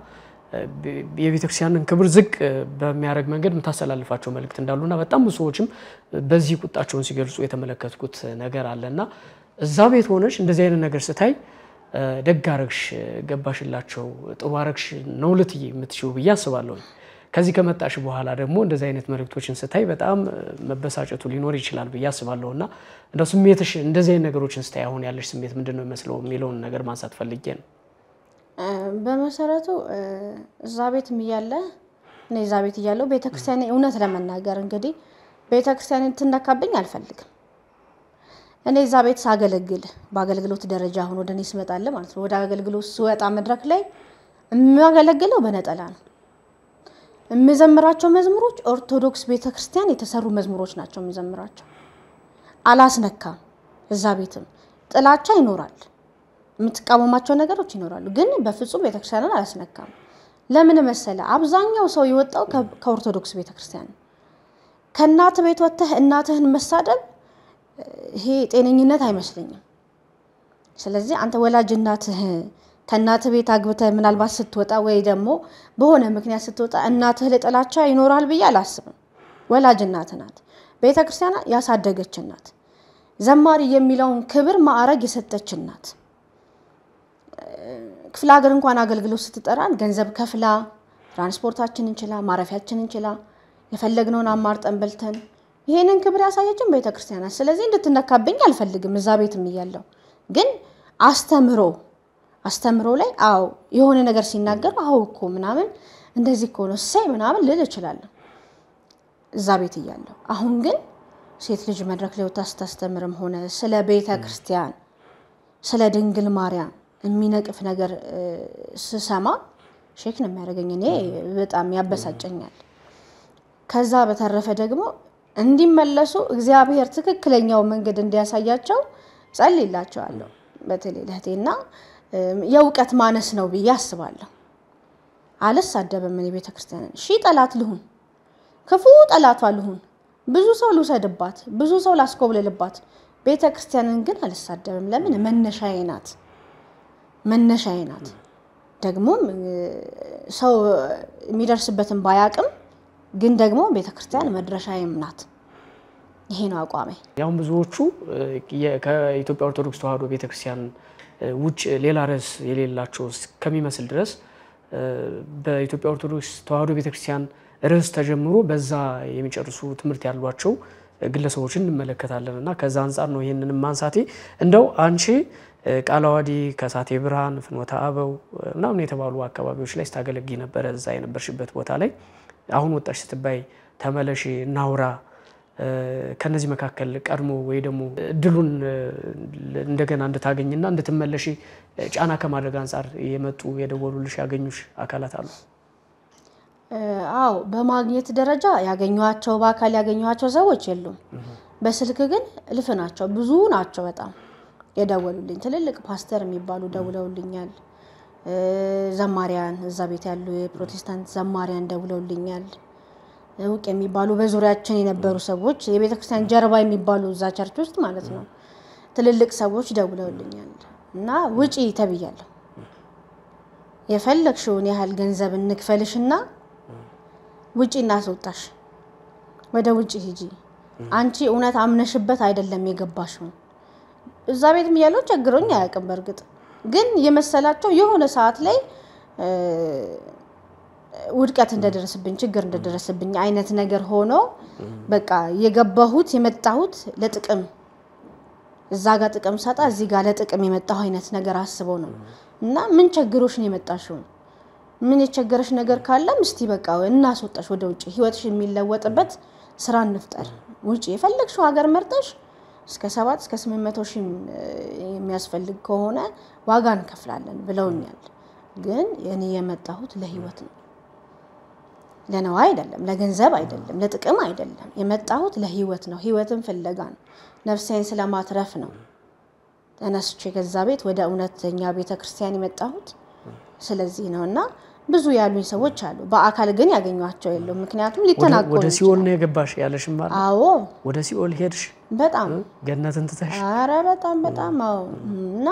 የቤተክርስቲያንን ክብር ዝቅ በሚያረግ መንገድ መታሰላልፋቸው መልእክት እንዳሉና በጣም ብዙ ሰዎችም በዚህ ቁጣቸውን ሲገልጹ የተመለከትኩት ነገር አለና እዛ ቤት ሆነሽ እንደዚህ አይነት ነገር ስታይ ደግ አረግሽ ገባሽላቸው ጥሩ አረግሽ ነው ልትይ የምትሽው ብዬ አስባለሁ ከዚህ ከመጣሽ በኋላ ደግሞ እንደዚህ አይነት መልእክቶችን ስታይ በጣም መበሳጨቱ ሊኖር ይችላል ብዬ አስባለሁና እንደው ስሜትሽ እንደዚህ አይነት ነገሮችን ስታይ አሁን ያለሽ ስሜት ምንድነው የሚመስለው የሚለውን ነገር ማንሳት ፈልጌ ነው በመሰረቱ እዛ ቤት ምያለ እኔ እዛ ቤት ይያለው ቤተክርስቲያን እውነት ለመናገር እንግዲህ ቤተክርስቲያን እንትነካብኝ አልፈልግም እኔ እዛ ቤት ሳገለግል በአገልግሎት ደረጃ ሆኖ ወደኔ ስመጣለ ማለት ነው ወደ አገልግሎት ስወጣ መድረክ ላይ የሚያገለግለው በነጠላ ነው የሚዘምራቸው መዝሙሮች ኦርቶዶክስ ቤተክርስቲያን የተሰሩ መዝሙሮች ናቸው የሚዘምራቸው አላስነካም እዛ ቤትም ጥላቻ ይኖራል ምትቃወማቸው ነገሮች ይኖራሉ ግን በፍጹም ቤተክርስቲያንን አላስነካም ለምን መሰለ አብዛኛው ሰው ይወጣው ከኦርቶዶክስ ቤተክርስቲያን ከናት ቤት ወጥተህ እናትህን መሳደብ ይሄ ጤነኝነት አይመስልኝም ስለዚህ አንተ ወላጅ እናትህ ከናት ቤት አግብተህ ምናልባት ስትወጣ ወይ ደግሞ በሆነ ምክንያት ስትወጣ እናትህ ለጥላቻ ይኖራል ብዬ አላስብም ወላጅ እናት ናት ቤተክርስቲያን ያሳደገች ናት ዘማሪ የሚለውን ክብር ማዕረግ የሰጠች ናት ክፍለ ሀገር እንኳን አገልግሎት ስትጠራን ገንዘብ ከፍላ ትራንስፖርታችንን እንችላ ማረፊያችንን እንችላ የፈለግነውን አማርጠን በልተን ይሄንን ክብር ያሳየችን ቤተክርስቲያን ናት ስለዚህ እንድትነካብኝ አልፈልግም እዛ ቤትም ይያለው ግን አስተምሮ ላይ አው የሆነ ነገር ሲናገር አው እኮ ምናምን እንደዚህ እኮ ነው ሳይ ምናምን ልል ይችላል እዛ ቤት ይያለው አሁን ግን ሴት ልጅ መድረክ ላይ ወታስተምርም ሆነ ስለ ቤተክርስቲያን ስለ ድንግል ማርያም የሚነቅፍ ነገር ስሰማ ሼክ ነው የሚያደርገኝ እኔ በጣም ያበሳጨኛል ከዛ በተረፈ ደግሞ እንዲመለሱ እግዚአብሔር ትክክለኛው መንገድ እንዲያሳያቸው ጸልይላቸዋለሁ በተለይ ለህቴና የውቀት ማነስ ነው ብዬ አስባለሁ አልሳደበም እኔ ቤተክርስቲያን ሺ ጠላት ልሁን ክፉ ጠላቷ ልሁን ብዙ ሰው ልውሰድባት ብዙ ሰው ላስኮብልልባት ቤተክርስቲያንን ግን አልሳደበም ለምን መነሻዬ ናት ደግሞ ሰው የሚደርስበትን ባያቅም ግን ደግሞ ቤተክርስቲያን መድረሻዬም ናት ይሄ ነው አቋሜ። ያው ብዙዎቹ ከኢትዮጵያ ኦርቶዶክስ ተዋሕዶ ቤተክርስቲያን ውጭ ሌላ ርዕስ የሌላቸው ከሚመስል ድረስ በኢትዮጵያ ኦርቶዶክስ ተዋሕዶ ቤተክርስቲያን ርዕስ ተጀምሮ በዛ የሚጨርሱ ትምህርት ያሏቸው ግለሰቦችን እንመለከታለንና ከዛ አንፃር ነው ይሄንን ማንሳቴ። እንደው አንቺ ቃላዋዲ ከሳቴ ብርሃን ፍኖተ አበው ምናምን የተባሉ አካባቢዎች ላይ ስታገለግይ ነበር። እዛ የነበርሽበት ቦታ ላይ አሁን ወጣሽ ስትባይ ተመለሽ እናውራ ከነዚህ መካከል ቀድሞ ወይ ደግሞ እድሉን እንደገና እንድታገኝና እንድትመለሽ ጫና ከማድረግ አንፃር የመጡ የደወሉልሽ ያገኙሽ አካላት አሉ? አዎ በማግኘት ደረጃ ያገኙዋቸው በአካል ያገኙዋቸው ሰዎች የሉም። በስልክ ግን እልፍ ናቸው፣ ብዙ ናቸው በጣም የደወሉልኝ። ትልልቅ ፓስተር የሚባሉ ደውለውልኛል። ዘማሪያን እዛ ቤት ያሉ የፕሮቴስታንት ዘማሪያን ደውለውልኛል። እውቅ የሚባሉ በዙሪያችን የነበሩ ሰዎች የቤተክርስቲያን ጀርባ የሚባሉ እዛ ቸርች ውስጥ ማለት ነው ትልልቅ ሰዎች ደውለውልኛል እና ውጪ ተብያለሁ። የፈለግሽውን ያህል ገንዘብ እንክፈልሽና ውጪ እናስወጣሽ፣ ወደ ውጪ ሂጂ፣ አንቺ እውነት አምነሽበት አይደለም የገባሽው። እዛ ቤትም ያለው ቸግሮኝ አያውቅም። በርግጥ ግን የመሰላቸው የሆነ ሰዓት ላይ ውድቀት እንደደረሰብኝ ችግር እንደደረሰብኝ አይነት ነገር ሆኖ በቃ የገባሁት የመጣሁት ለጥቅም እዛ ጋር ጥቅም ሳጣ እዚህ ጋር ለጥቅም የመጣሁ አይነት ነገር አስበው ነው። እና ምን ቸግሮሽ ነው የመጣሽው? ምን የቸገረሽ ነገር ካለ እስቲ በቃ እናስወጣሽ ወደ ውጪ፣ ህይወትሽ የሚለወጥበት ስራ እንፍጠር፣ ውጪ የፈለግሽው ሀገር መርጠሽ እስከ 7 እስከ 800 ሺህ የሚያስፈልግ ከሆነ ዋጋ እንከፍላለን ብለውኛል። ግን እኔ የመጣሁት ለህይወት ነው፣ ለነዋ አይደለም፣ ለገንዘብ አይደለም፣ ለጥቅም አይደለም። የመጣሁት ለህይወት ነው፣ ህይወትን ፍለጋ ነው፣ ነፍሴን ስለማትረፍ ነው። ተነስቼ ከዛ ቤት ወደ እውነተኛ ቤተክርስቲያን የመጣሁት ስለዚህ ነውና ብዙ ያሉኝ ሰዎች አሉ። በአካል ግን ያገኙዋቸው የለም። ምክንያቱም ሊተናቆሉ ወደ ሲኦል ነው የገባሽ ያለሽም ማለት? አዎ ወደ ሲኦል ሄድሽ? በጣም ገነትን ትተሽ? አረ በጣም አዎ። እና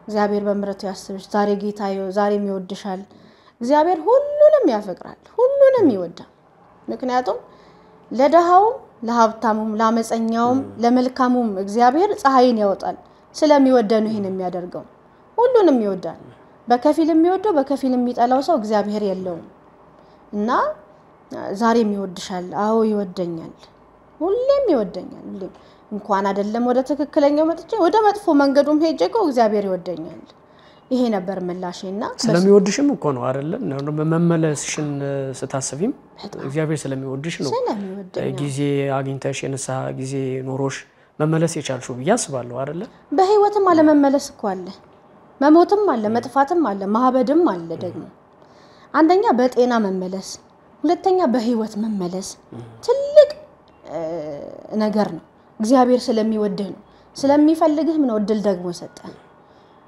እግዚአብሔር በምሕረቱ ያስብሽ። ዛሬ ጌታዬ ዛሬም ይወድሻል። እግዚአብሔር ሁሉንም ያፈቅራል፣ ሁሉንም ይወዳል። ምክንያቱም ለደሃውም ለሀብታሙም ለአመፀኛውም ለመልካሙም እግዚአብሔር ፀሐይን ያወጣል። ስለሚወደን ይሄን የሚያደርገው ሁሉንም ይወዳል። በከፊል የሚወደው በከፊል የሚጠላው ሰው እግዚአብሔር የለውም። እና ዛሬም ይወድሻል። አዎ ይወደኛል፣ ሁሌም ይወደኛል። እንኳን አይደለም ወደ ትክክለኛው መጥቼ ወደ መጥፎ መንገዱም ሄጄ እኮ እግዚአብሔር ይወደኛል። ይሄ ነበር ምላሽና ስለሚወድሽም እኮ ነው አይደል? መመለስሽን ስታስቢም እግዚአብሔር ስለሚወድሽ ነው ጊዜ አግኝተሽ የነሳ ጊዜ ኖሮሽ መመለስ የቻልሽው ብዬ አስባለሁ አይደል? በህይወትም አለ መመለስ እኮ አለ፣ መሞትም አለ፣ መጥፋትም አለ፣ ማህበድም አለ። ደግሞ አንደኛ በጤና መመለስ፣ ሁለተኛ በህይወት መመለስ ትልቅ ነገር ነው። እግዚአብሔር ስለሚወድህ ነው፣ ስለሚፈልግህም ነው እድል ደግሞ ሰጠ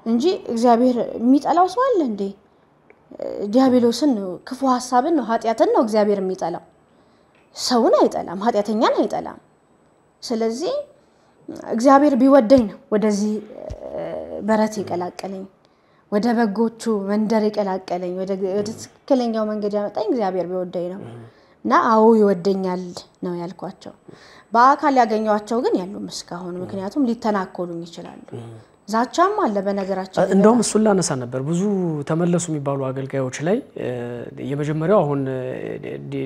እንጂ እግዚአብሔር የሚጠላው ሰው አለ እንዴ? ዲያብሎስን ነው፣ ክፉ ሐሳብን ነው፣ ኃጢያትን ነው እግዚአብሔር የሚጠላው። ሰውን አይጠላም፣ ኃጢያተኛን አይጠላም። ስለዚህ እግዚአብሔር ቢወደኝ ነው ወደዚህ በረት ይቀላቀለኝ፣ ወደ በጎቹ መንደር ይቀላቀለኝ፣ ወደ ትክክለኛው መንገድ ያመጣኝ እግዚአብሔር ቢወደኝ ነው። እና አዎ ይወደኛል ነው ያልኳቸው። በአካል ያገኘዋቸው ግን ያሉም እስካሁን፣ ምክንያቱም ሊተናኮሉኝ ይችላሉ። ዛቻም አለ በነገራችን። እንደውም እሱን ላነሳ ነበር። ብዙ ተመለሱ የሚባሉ አገልጋዮች ላይ የመጀመሪያው አሁን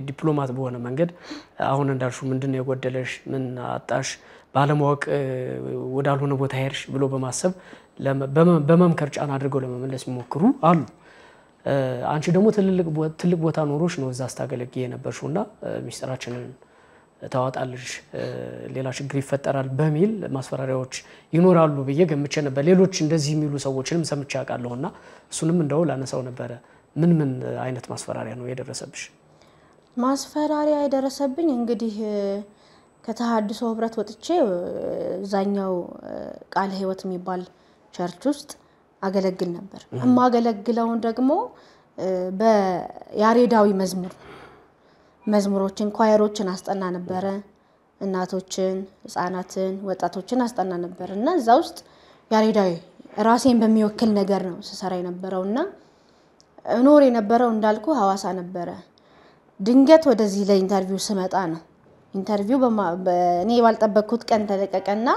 ዲፕሎማት በሆነ መንገድ አሁን እንዳልሹ ምንድነው የጎደለሽ፣ ምን አጣሽ፣ ባለማወቅ ወዳልሆነ ቦታ ሄድሽ ብሎ በማሰብ በመምከር ጫና አድርገው ለመመለስ የሚሞክሩ አሉ። አንቺ ደግሞ ትልቅ ቦታ ኖሮሽ ነው እዛ አስተጋለግይ የነበርሽውና ሚስጥራችንን ታዋጣልሽ ሌላ ችግር ይፈጠራል በሚል ማስፈራሪያዎች ይኖራሉ ብዬ ገምቼ ነበር። ሌሎች እንደዚህ የሚሉ ሰዎችንም ሰምቼ አውቃለሁና እሱንም እንደው ላነሳው ነበር። ምን አይነት ማስፈራሪያ ነው የደረሰብሽ? ማስፈራሪያ የደረሰብኝ እንግዲህ ከተሐድሶ ህብረት ወጥቼ ዛኛው ቃለ ህይወት የሚባል ቸርች ውስጥ አገለግል ነበር። ማገለግለው ደግሞ በያሬዳዊ መዝሙሮችን ኳየሮችን አስጠና ነበር። እናቶችን፣ ህፃናትን፣ ወጣቶችን አስጠና ነበር እና እዛ ውስጥ ያሬዳዊ ራሴን በሚወክል ነገር ነው ስሰራ የነበረውና ኖር የነበረው እንዳልኩ ሐዋሳ ነበር። ድንገት ወደዚህ ለኢንተርቪው ስመጣ ነው ኢንተርቪው በእኔ ባልጠበቅኩት ቀን ተለቀቀና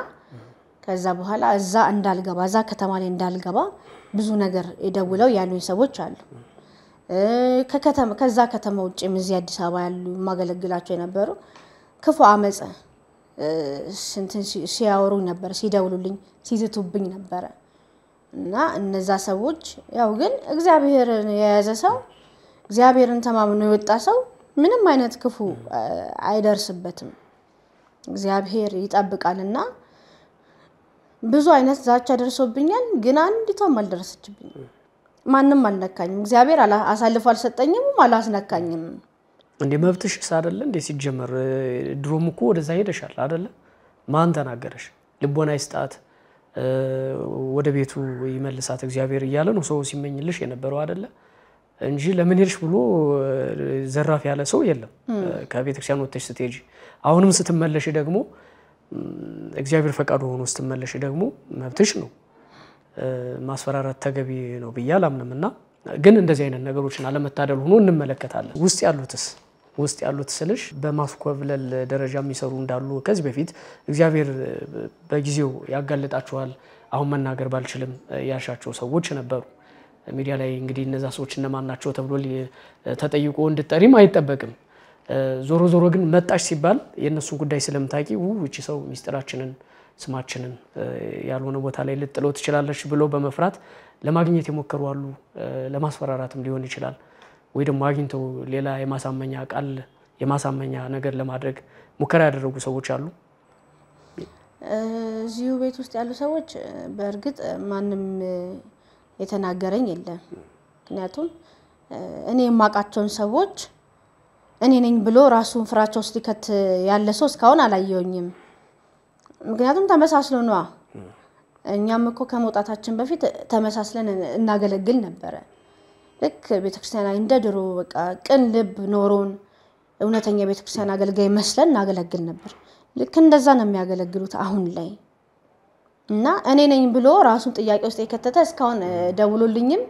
ከዛ በኋላ እዛ እንዳልገባ እዛ ከተማ ላይ እንዳልገባ ብዙ ነገር ይደውለው ያሉኝ ሰዎች አሉ ከዛ ከተማ ውጪም እዚህ አዲስ አበባ ያሉ ማገለግላቸው የነበሩ ክፉ አመጽ ስንትን ሲያወሩ ነበር ሲደውሉልኝ ሲዝቱብኝ ነበር እና እነዛ ሰዎች ያው ግን እግዚአብሔርን የያዘ ሰው እግዚአብሔርን ተማምኖ የወጣ ሰው ምንም አይነት ክፉ አይደርስበትም እግዚአብሔር ይጠብቃልና ብዙ አይነት ዛቻ ደርሶብኛል ግን አንዲቷም አልደረሰችብኝ ማንንም አልነካኝም እግዚአብሔር አሳልፎ አልሰጠኝም አላስነካኝም እንዴ መብትሽ አይደለ እንዴ ሲጀመር ድሮም እኮ ወደዛ ሄደሻል አይደለ ማን ተናገረሽ ልቦና ይስጣት ወደ ቤቱ ይመልሳት እግዚአብሔር እያለ ነው ሰው ሲመኝልሽ የነበረው አይደለ እንጂ ለምን ሄድሽ ብሎ ዘራፍ ያለ ሰው የለም ከቤተ ክርስቲያን ወጥተሽ ስትሄጂ አሁንም ስትመለሽ ደግሞ እግዚአብሔር ፈቃዱ ሆኖ ስትመለሽ ደግሞ መብትሽ ነው ማስፈራራት ተገቢ ነው በያላምንምና ግን እንደዚህ አይነት ነገሮችን አለመታደል ሆኖ እንመለከታለን ውስጥ ያሉት ስልሽ በማስኮብለል ደረጃ የሚሰሩ እንዳሉ ከዚህ በፊት እግዚአብሔር በጊዜው ያጋለጣቸዋል አሁን መናገር ባልችልም ያሻቸው ሰዎች ነበሩ ሚዲያ ላይ እንግዲህ እነዛ ሰዎች እነማን ናቸው ተብሎ ተጠይቆ እንድጠሪም አይጠበቅም ዞሮ ግን መጣሽ ሲባል የነሱን ጉዳይ ስለምታቂው እቺ ሰው ሚስጥራችንን ስማችንን ያልሆነ ቦታ ላይ ልጥለው ትችላለሽ ብሎ በመፍራት ለማግኘት የሞከሩ አሉ ለማስፈራራትም ሊሆን ይችላል ወይ ደግሞ አግኝተው ሌላ የማሳመኛ ቃል የማሳመኛ ነገር ለማድረግ ሙከራ ያደረጉ ሰዎች አሉ እዚሁ ቤት ውስጥ ያሉ ሰዎች በእርግጥ ማንንም የተናገረኝ የለም ምክንያቱም እኔ የማቃቸውን ሰዎች እኔ ነኝ ብሎ ራሱን ፍራቸው ውስጥ ይከት ያለ ሰው እስካሁን አላየውኝም ምክንያቱም ተመሳስሎ ነው እኛም እኮ ከመውጣታችን በፊት ተመሳስለን እናገለግል ነበር ልክ ቤተክርስቲያን እንደ ድሮ በቃ ቅን ልብ ኖሮን እውነተኛ ቤተክርስቲያን አገልጋይ መስለን እናገለግል ነበር ልክ እንደዛ ነው የሚያገለግሉት አሁን ላይ እና እኔ ነኝ ብሎ ራሱን ጥያቄ ውስጥ የከተተ እስካሁን ደውሎልኝም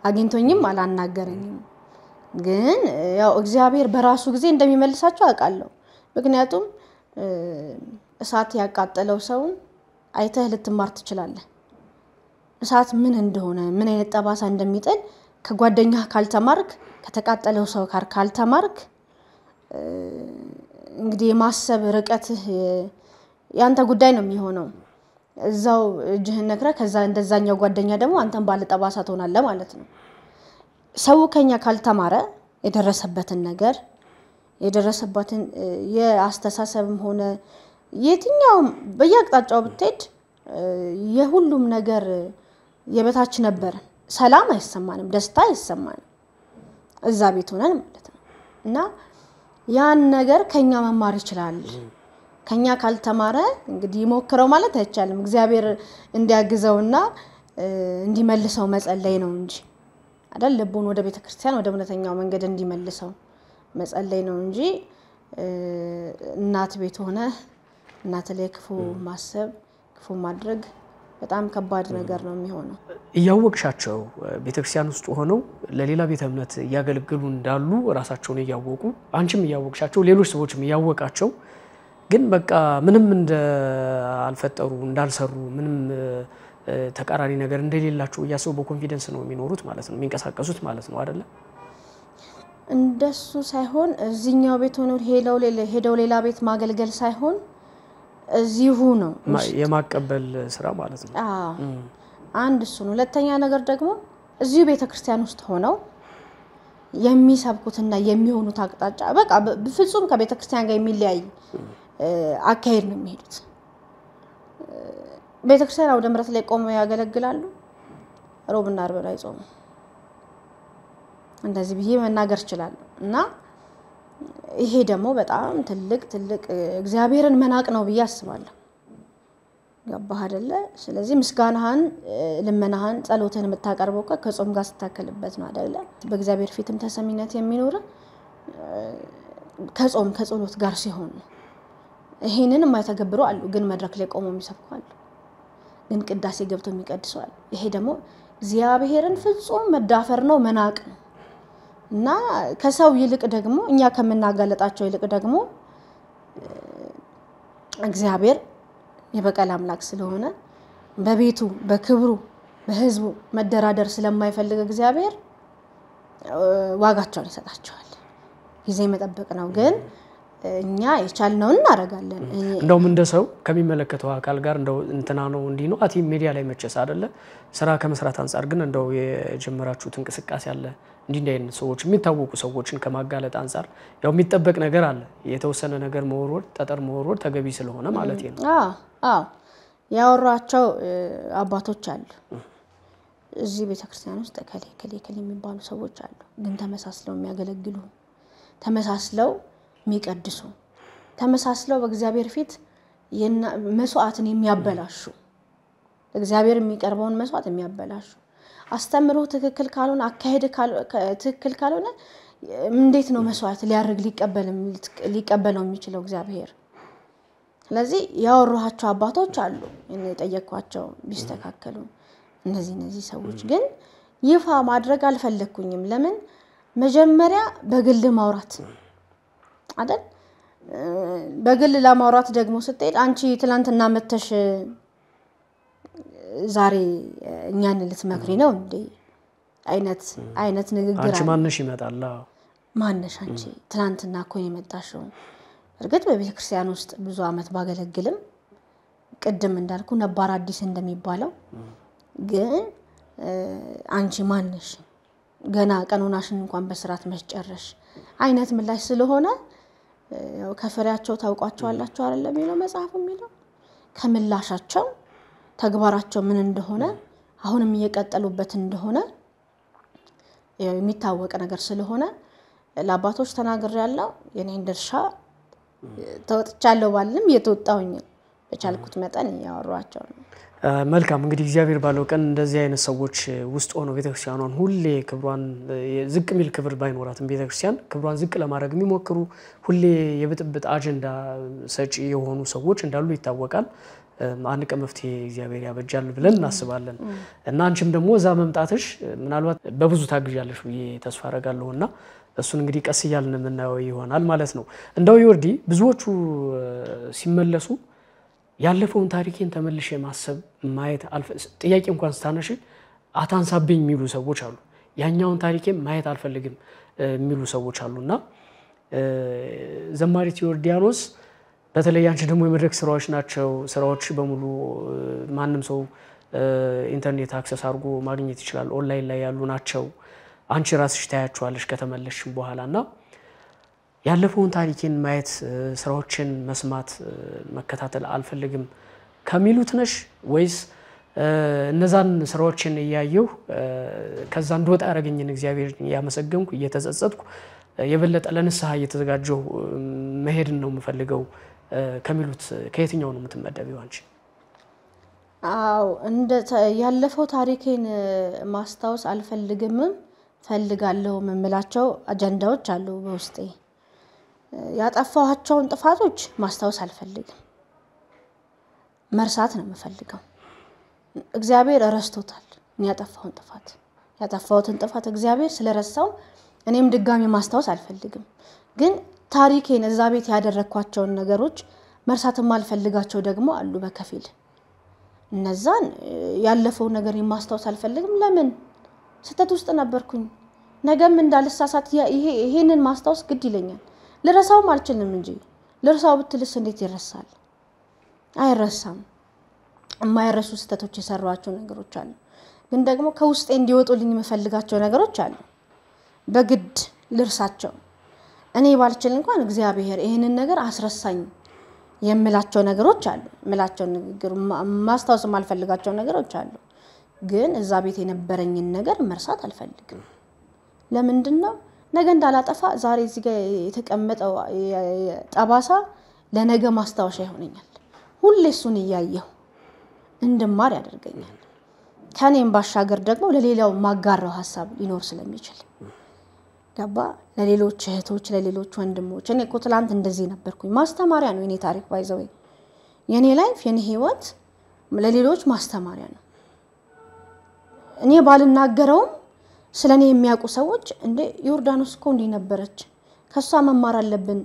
አግኝቶኝም አላናገረኝም ግን ያው እግዚአብሔር በራሱ ጊዜ እንደሚመልሳቸው አውቃለሁ ምክንያቱም እሳት ያቃጠለው ሰው አይተህ ልትማር ትችላለህ እሳት ምን እንደሆነ ምን አይነት ጠባሳ እንደሚጥል ከጓደኛህ ካልተማርክ ከተቃጠለው ሰው ጋር ካልተማርክ እንግዲህ ማሰብ ርቀት ያንተ ጉዳይ ነው የሚሆነው እዛው እጅህን ነክረ ከዛ እንደዛኛው ጓደኛ ደግሞ አንተን ባለ ጠባሳ ትሆናለህ ማለት ነው ሰው ከኛ ካልተማረ የደረሰበትን ነገር የደረሰባትን የአስተሳሰብም ሆነ የትኛውም በየአቅጣጫው ብትሄድ የሁሉም ነገር የበታች ነበር ሰላም አይሰማንም ደስታ አይሰማንም እዛ ቤት ሆነን ማለት ነው እና ያን ነገር ከኛ መማር ይችላል ከኛ ካልተማረ እንግዲህ ሞክረው ማለት አይቻልም እግዚአብሔር እንዲያግዘውና እንዲመልሰው መጸለይ ነው እንጂ አይደል ልቡን ወደ ቤተ ክርስቲያን ወደ እውነተኛው መንገድ እንዲመልሰው መጸለይ ነው እንጂ እናት ቤት ሆነ እናት ላይ ክፉ ማሰብ ክፉ ማድረግ በጣም ከባድ ነገር ነው የሚሆነው ያወቅሻቸው ቤተ ክርስቲያን ውስጥ ሆነው ለሌላ ቤተ እምነት ያገለግሉ እንዳሉ ራሳቸውን ያያወቁ አንቺም ያወቅሻቸው ሌሎች ሰዎችም ያወቃቸው ግን በቃ ምንም እንደ አልፈጠሩ እንዳልሰሩ ምንም ተቃራኒ ነገር እንደሌላቸው ያሰው በኮንፊደንስ ነው የሚኖሩት ማለት ነው የሚንቀሳቀሱት ማለት ነው አይደለ እንደሱ ሳይሆን እዚህኛው ቤት ሆነው ሄደው ሌላ ቤት ማገልገል ሳይሆን እዚሁ ነው የማቀበል ስራ ማለት ነው አንድ እሱ ነው ሁለተኛ ነገር ደግሞ እዚሁ ቤተክርስቲያን ውስጥ ሆነው የሚሰብኩትና የሚሆኑት አቅጣጫ በቃ በፍጹም ከቤተክርስቲያን ጋር የሚለያይ አካሄድ ነው የሚሄዱት ቤተክርስቲያን አውደ ምሕረት ላይ ቆመው ያገለግላሉ ሮብና ዓርብ ላይ ጾም እንደዚህ ብዬ መናገር ይችላል እና ይሄ ደግሞ በጣም ትልቅ እግዚአብሔርን መናቅ ነው ብዬ አስባለሁ ገባህ አይደለ ስለዚህ ምስጋናህን ልመናህን ጸሎትን የምታቀርበው ከጾም ጋር ስታከልበት ነው አይደለ በእግዚአብሔር ፊትም ተሰሚነት የሚኖር ከጾም ከጸሎት ጋር ሲሆን ይሄንን የማይተገብሩ አሉ ግን መድረክ ላይ ቆመው የሚሰብኩ አሉ ግን ቅዳሴ ገብቶ የሚቀድሱ አሉ ይሄ ደግሞ እግዚአብሔርን ፍጹም መዳፈር ነው መናቅ ነው እና ከሰው ይልቅ ደግሞ እኛ ከመናጋለጣቸው ይልቅ ደግሞ እግዚአብሔር የበቀል አምላክ ስለሆነ በቤቱ በክብሩ በህዝቡ መደራደር ስለማይፈልግ እግዚአብሔር ዋጋቸውን ይሰጣቸዋል ጊዜ መጠበቅ ነው ግን እኛ የቻልነው እናረጋለን እንደው ምን እንደሰው ከሚመለከተው አካል ጋር እንደው እንትና ነው እንዲ ነው አቲ ሚዲያ ላይ መጨስ አይደለ ስራ ከመስራት አንፃር ግን እንደው የጀመራችሁት እንቅስቃሴ አለ እንዲ አይነት ሰዎች የሚታወቁ ሰዎችን ከማጋለጥ አንፃር ያው የሚጠበቅ ነገር አለ የተወሰነ ነገር መወርወር ጠጠር መወርወር ተገቢ ስለሆነ ማለት ነው አዎ ያወራቸው አባቶች አሉ እዚህ ቤተክርስቲያን ውስጥ ከሌ የሚባሉ ሰዎች አሉ ግን ተመሳስለው የሚያገለግሉ ተመሳስለው የሚቀድሱ ተመሳስለው በእግዚአብሔር ፊት መስዋዕትን የሚያበላሹ እግዚአብሔር የሚቀርበውን መስዋዕት የሚያበላሹ አስተምሮ ትክክል ካልሆነ አካሄድ ትክክል ካልሆነ እንዴት ነው መስዋዕት ሊያርግ ሊቀበለው የሚችለው እግዚአብሔር ስለዚህ ያወራቸው አባቶች አሉ እኔ ጠየቅኳቸው ቢስተካከሉ እነዚህ ሰዎች ግን ይፋ ማድረግ አልፈለኩኝም ለምን መጀመሪያ በግል ማውራት አይደል በግል ለማውራት ደግሞ ስትሄድ አንቺ ትላንትና መተሽ ዛሬ እኛን ልትመክሪ ነው እንዴ አይነት ንግግር አንቺ ማንነሽ ይመጣል ማንነሽ አንቺ ትላንትና እኮ የመጣሽው እርግጥ በቤተክርስቲያን ውስጥ ብዙ አመት ባገለግልም ቅድም እንዳልኩ ነባር አዲስ እንደሚባለው ግን አንቺ ማንነሽ ገና ቀኖናሽን እንኳን በስርዓት መስጨረሽ አይነት ምላሽ ስለሆነ ያው ከፈሪያቸው ታውቋቸዋላችሁ አይደል የሚለው መጽሐፉ የሚለው ከምላሻቸው ተግባራቸው ምን እንደሆነ አሁንም እየቀጠሉበት እንደሆነ የሚታወቅ ነገር ስለሆነ ለአባቶች ተናግሬ ያለው የኔን ድርሻ ተወጥቻለሁ ባልንም የተወጣውኝ በቻልኩት መጠን ያወራቸው ነው መልካም እንግዲህ እግዚአብሔር ባለው ቀን እንደዚህ አይነት ሰዎች ውስጥ ሆኖ ቤተክርስቲያኗን ሁሌ ክብሯን ዝቅ ሚል ክብር ባይኖራትም ቤተክርስቲያን ክብሯን ዝቅ ለማድረግ የሚሞክሩ ሁሌ የብጥብጥ አጀንዳ ሰጪ የሆኑ ሰዎች እንዳሉ ይታወቃል አንድ ቀን መፍትሄ እግዚአብሔር ያበጃል ብለን እናስባለን እና አንቺም ደግሞ እዛ መምጣትሽ ምናልባት በብዙ ታግዣለሽ ብዬ ተስፋ አደርጋለሁና እሱን እንግዲህ ቀስ ይያልን እናየው ይሆናል ማለት ነው እንደው ይወርዲ ብዙዎቹ ሲመለሱ ያለፈውን ታሪኬን ተመልሼ ማሰብ ማየት ጥያቄ እንኳን ስታነሽ አታንሳብኝ የሚሉ ሰዎች አሉ ያኛውን ታሪኬን ማየት አልፈልግም የሚሉ ሰዎች አሉና ዘማሪት ዮርዳኖስ በተለይ አንቺ ደግሞ የመድረክ ስራዎች ናቸው ስራዎች በሙሉ ማንንም ሰው ኢንተርኔት አክሰስ አድርጎ ማግኘት ይችላል ኦንላይን ላይ ያሉ ናቸው አንቺ ራስሽ ታያቸዋለሽ ከተመለስሽ በኋላና ያለፈውን ታሪኬን ማየት ስራዎችን መስማት መከታተል አልፈልግም ከሚሉት ነሽ ወይስ እነዛን ስራዎችን ያያየው ከዛ እንደወጣ ያረጋኝን እግዚአብሔር ያመሰገንኩ እየተጸጸትኩ የበለጠ ለንስሐ እየተዘጋጀው መሄድን ነው የምፈልገው ከሚሉት ከየትኛው ነው የምትመደቢው አንቺ አው እንደ ያለፈው ታሪኬን ማስታወስ አልፈልግም ፈልጋለሁ መምላቸው አጀንዳዎች አሉ በውስጤ ያጠፋኋቸውን ጥፋቶች ማስታወስ አልፈልግም መርሳት ነው የምፈልገው እግዚአብሔር ረስቶታል ያጠፋሁትን ጥፋት እግዚአብሔር ስለረሳው እኔም ድጋሚ ማስታወስ አልፈልግም ግን ታሪኬን እዛ ቤት ያደረኳቸው ነገሮች መርሳትም አልፈልጋቸው ደግሞ አሉ በከፊል እነዛን ያለፈው ነገር ማስታወስ አልፈልግም ለምን ስተት ውስጥ ነበርኩኝ ነገም እንዳልሳሳት ይሄንን ማስታወስ ግድ ይለኛል ለራሳው ማልችልም እንጂ ለራሳው ብትልስ እንዴት ይረሳል አይረሳም የማይረሱ ስተቶች የሰራዋቸው ነገሮች አሉ ግን ደግሞ ከውስጤ እንዲወጡልኝ የምፈልጋቸው ነገሮች አሉ በግድ ልርሳቸው እኔ ባልችል እንኳን እግዚአብሔር ይሄንን ነገር አስረሳኝ የምላቸው ነገሮች አሉ ምላቸው ንግግር ማስታወስ ማልፈልጋቸው ነገሮች አሉ ግን እዛ ቤት የነበረኝን ነገር መርሳት አልፈልግም ለምንድነው ነገ እንዳላጠፋ ዛሬ እዚህ ጋር የተቀመጠው ጠባሳ ለነገ ማስታወሻ ይሆነኛል ሁሌ እሱን ያያየው እንድማር ያደርገኛል ከኔም ባሻገር ደግሞ ለሌላው ማጋራው ሐሳብ ሊኖር ስለሚችል ገባ ለሌሎች እህቶች ለሌሎች ወንድሞች እኔ እኮ ትላንት እንደዚህ ነበርኩኝ ማስተማሪያ ነው የኔ ታሪክ ባይዘው የኔ ላይፍ የኔ ህይወት ለሌሎች ማስተማሪያ ነው እኔ ባልናገረው ስለኔ የሚያውቁ ሰዎች እንደ ዮርዳኖስ እኮ እንዲ ነበረች ከሷ መማር አለብን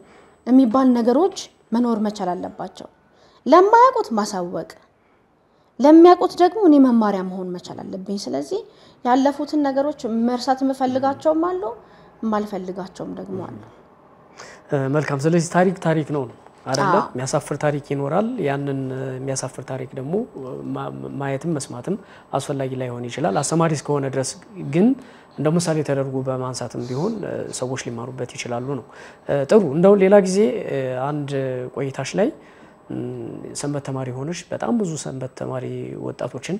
የሚባል ነገሮች መኖር መቻል አለባቸው ለማያውቁት ማሳወቅ ለሚያውቁት ደግሞ እኔ መማሪያ መሆን መቻል አለብኝ ስለዚህ ያለፉትን ነገሮች መርሳት መፈልጋቸውም አሉ ማልፈልጋቸውም ደግሞ አሉ መልካም ስለዚህ ታሪክ ነው አይደለ የሚያሳፍር ታሪክ ይኖራል ያንን የሚያሳፍር ታሪክ ደግሞ ማየትም መስማትም አስፈላጊ ላይሆን ይችላል አስተማሪ እስከሆነ ድረስ ግን እንደ ምሳሌ ተደርጎ በማንሳትም ቢሆን ሰዎች ሊማሩበት ይችላሉ ነው ጥሩ እንደው ሌላ ጊዜ አንድ ቆይታሽ ላይ ሰንበት ተማሪ ሆነሽ በጣም ብዙ ሰንበት ተማሪ ወጣቶችን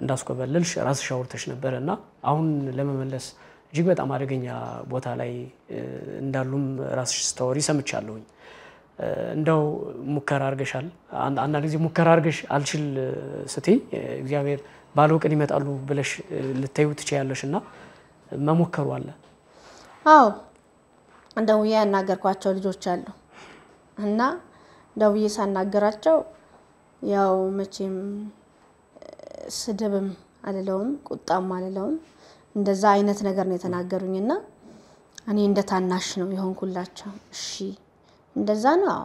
እንዳስቆበለልሽ ራስሽ አውርተሽ ነበርና አሁን ለመመለስ እጅግ በጣም አደገኛ ቦታ ላይ እንዳሉም ራስሽ ስታወሪ ሰምቻለሁ እንደው ሙከራ አርገሻል አንድ ጊዜ ሙከራ አርገሽ አልችል ስትይ እግዚአብሔር ባለው ቀን ይመጣሉ ብለሽ ልታዩ ትችያለሽና መሞከሩ አለ አው እንደው ያናገርኳቸው ልጆች አሉ እና ደውዬ ሳናገራቸው ያው መቼም ስድብም አለለውም ቁጣም አለለውም እንደዛ አይነት ነገር ነው የተናገሩኝና እኔ እንደ ታናሽ ነው ይሆንኩላቸው እሺ እንደዛ ነው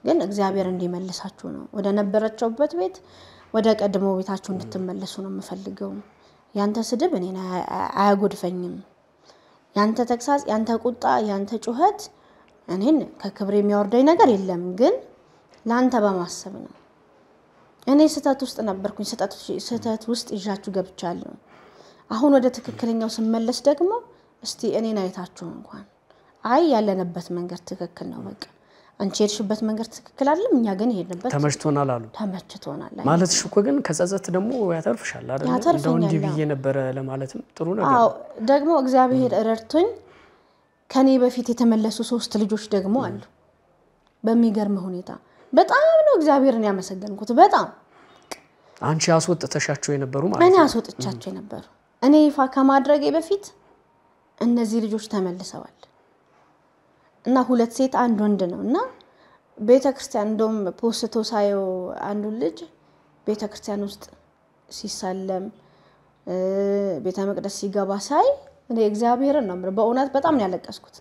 ግን እግዚአብሔር እንዲመልሳችሁ ነው ወደ ነበረችውበት ቤት ወደ ቀድሞ ቤታችሁ እንድትመለሱ ነው የምፈልገው ያንተ ስድብ እኔን አያጎድፈኝም ያንተ ተክሳስ ያንተ ቁጣ ያንተ ጩኸት እኔን ከክብር የሚያወርደኝ ነገር የለም ግን ላንተ በማሰብ ነው እኔ ስተት ውስጥ ነበርኩኝ ስተት ውስጥ ይዣችሁ ገብቻለሁ አሁን ወደ ትክክለኛው ስመለስ ደግሞ እስቲ እኔን አይታችሁ እንኳን አይ ያለነበት መንገድ ትክክል ነው በቃ አንቺ ሄድሽበት መንገድ ትክክል አይደለም እኛ ግን ሄድንበት ተመችቶናል አሉ ተመችቶናል ማለትሽ እኮ ግን ከጸጸት ደግሞ ያተርፍሻል አይደል እንደው እንዲህ ብዬ ነበር ለማለትም ጥሩ ነገር አዎ ደግሞ እግዚአብሔር ረድቶኝ ከኔ በፊት የተመለሱ 3 ልጆች ደግሞ አሉ በሚገርም ሁኔታ በጣም ነው እግዚአብሔርን ያመሰገንኩት በጣም አንቺ አስወጥተሻቸው የነበሩ ማለት እኔ አስወጥቻቸው የነበሩ እኔ ይፋ ከማድረጌ በፊት እነዚህ ልጆች ተመልሰዋል እና 2 ሴት አንድ ወንድ ነውና ቤተክርስቲያን እንደም ፖስቶ ሳየው አንዱ ልጅ ቤተክርስቲያን ውስጥ ሲሳለም ቤተ መቅደስ ሲገባ ሳይ እኔ እግዚአብሔርን ነው በእውነት በጣም ነው ያለቀስኩት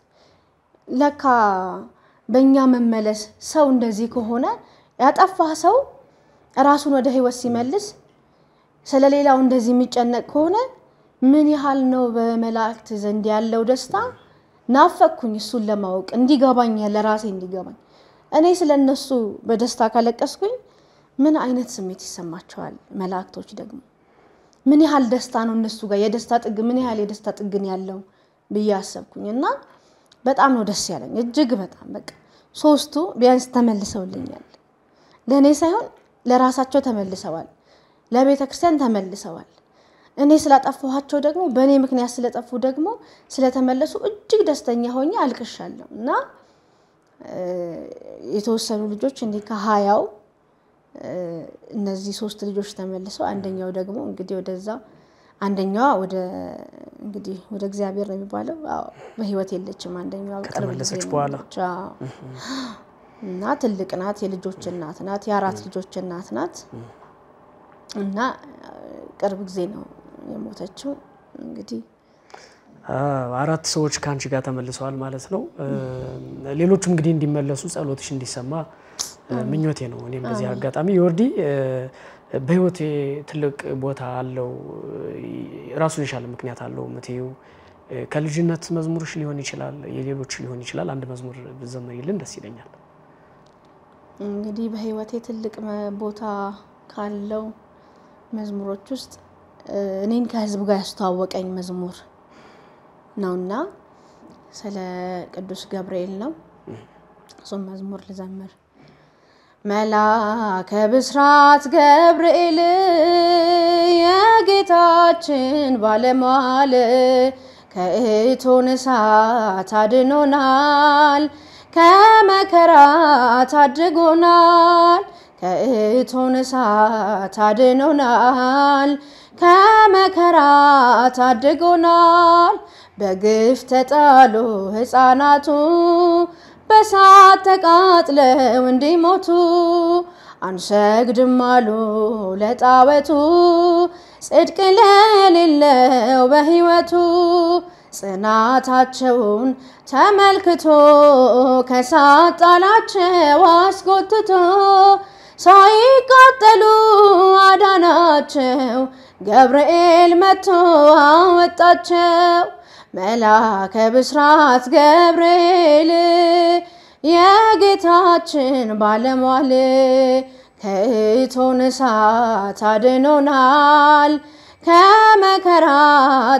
ለካ በእኛ መመለስ ሰው እንደዚህ ከሆነ ያጠፋ ሰው ራሱን ወደ ህይወት ሲመልስ ስለሌላው እንደዚህ የሚጨነቅ ከሆነ ምን ያህል ነው በመላእክት ዘንድ ያለው ደስታ ናፈኩኝ እሱን ለማወቅ እንዲገባኝ ለራሴ እንዲገባኝ እኔ ስለነሱ በደስታ ካለቀስኩኝ ምን አይነት ስሜት ይሰማቸዋል መላእክቶች ደግሞ ምን ያህል ደስታ ነው እነሱ ጋር የደስታ ጥግ ምን ያህል የደስታ ጥግን ያለው በያሰብኩኝና በጣም ነው ደስ ያለኝ እጅግ በጣም በቃ 3ቱ ቢያንስ ተመልሰውልኛል ለኔ ሳይሆን ለራሳቸው ተመልሰዋል ለቤተክርስቲያን ተመልሰዋል እኔ ስላጠፋኋቸው ደግሞ በኔ ምክንያት ስለጠፉ ደግሞ ስለተመለሱ እጅግ ደስተኛ ሆኜ አልቅሻለሁና የተወሰኑ ልጆች እንዴ ከ20 እነዚህ 3 ልጆች ተመልሰው አንደኛው ደግሞ እንግዲህ ወደዛ አንደኛዋ ወደ እንግዲህ ወደ እግዚአብሔር ነው የሚባለው በህይወት የለችም አንደኛዋ ከተመለሰች በኋላ እና ትልቅ ናት የልጆች እናት ናት የ4 ልጆች እናት ናት እና ቅርብ ጊዜ ነው የሞተችው እንግዲህ 4 ሰዎች ካንቺ ጋር ተመልሰዋል ማለት ነው ሌሎችም እንግዲህ እንዲመለሱ ጸሎትሽ እንዲሰማ ምኞቴ ነው እኔም በዚህ አጋጣሚ ይወርዲ በህይወቴ ትልቅ ቦታ አለው ራሱን የቻለ ምክንያት አለው መቴው ከልጅነት መዝሙርሽ ሊሆን ይችላል የሌሎች ሊሆን ይችላል አንድ መዝሙር በዘመሪልን ደስ ይለኛል እንግዲህ በህይወቴ ትልቅ ቦታ ካለው መዝሙሮች ውስጥ እኔን ከህዝብ ጋር ያስተዋወቀኝ መዝሙር ነውና ስለ ቅዱስ ገብርኤል ነው እሱም መዝሙር ልዘምር መላከ ብስራት ገብርኤል የጌታችን ባለሟል ከእቶነ እሳት አድኖናል ከመከራ ታድጎናል ከእቶነ እሳት አድኖናል ከመከራ ታድጎናል በግፍ ተጣሉ ህፃናቱ በሳት ተቃጥለው እንዲሞቱ አንሰግድም አሉ ለጣዖቱ ጽድቅ ለሌለው በህይወቱ ጽናታቸውን ተመልክቶ ከሳት ጣላቸው አስጎትቶ ሳይቃጠሉ አዳናቸው ገብርኤል መጥቶ አወጣቸው መልአከ ብስራት ገብርኤል የጌታችን ባለሟል ከእቶነ እሳት አድኖናል ከመከራ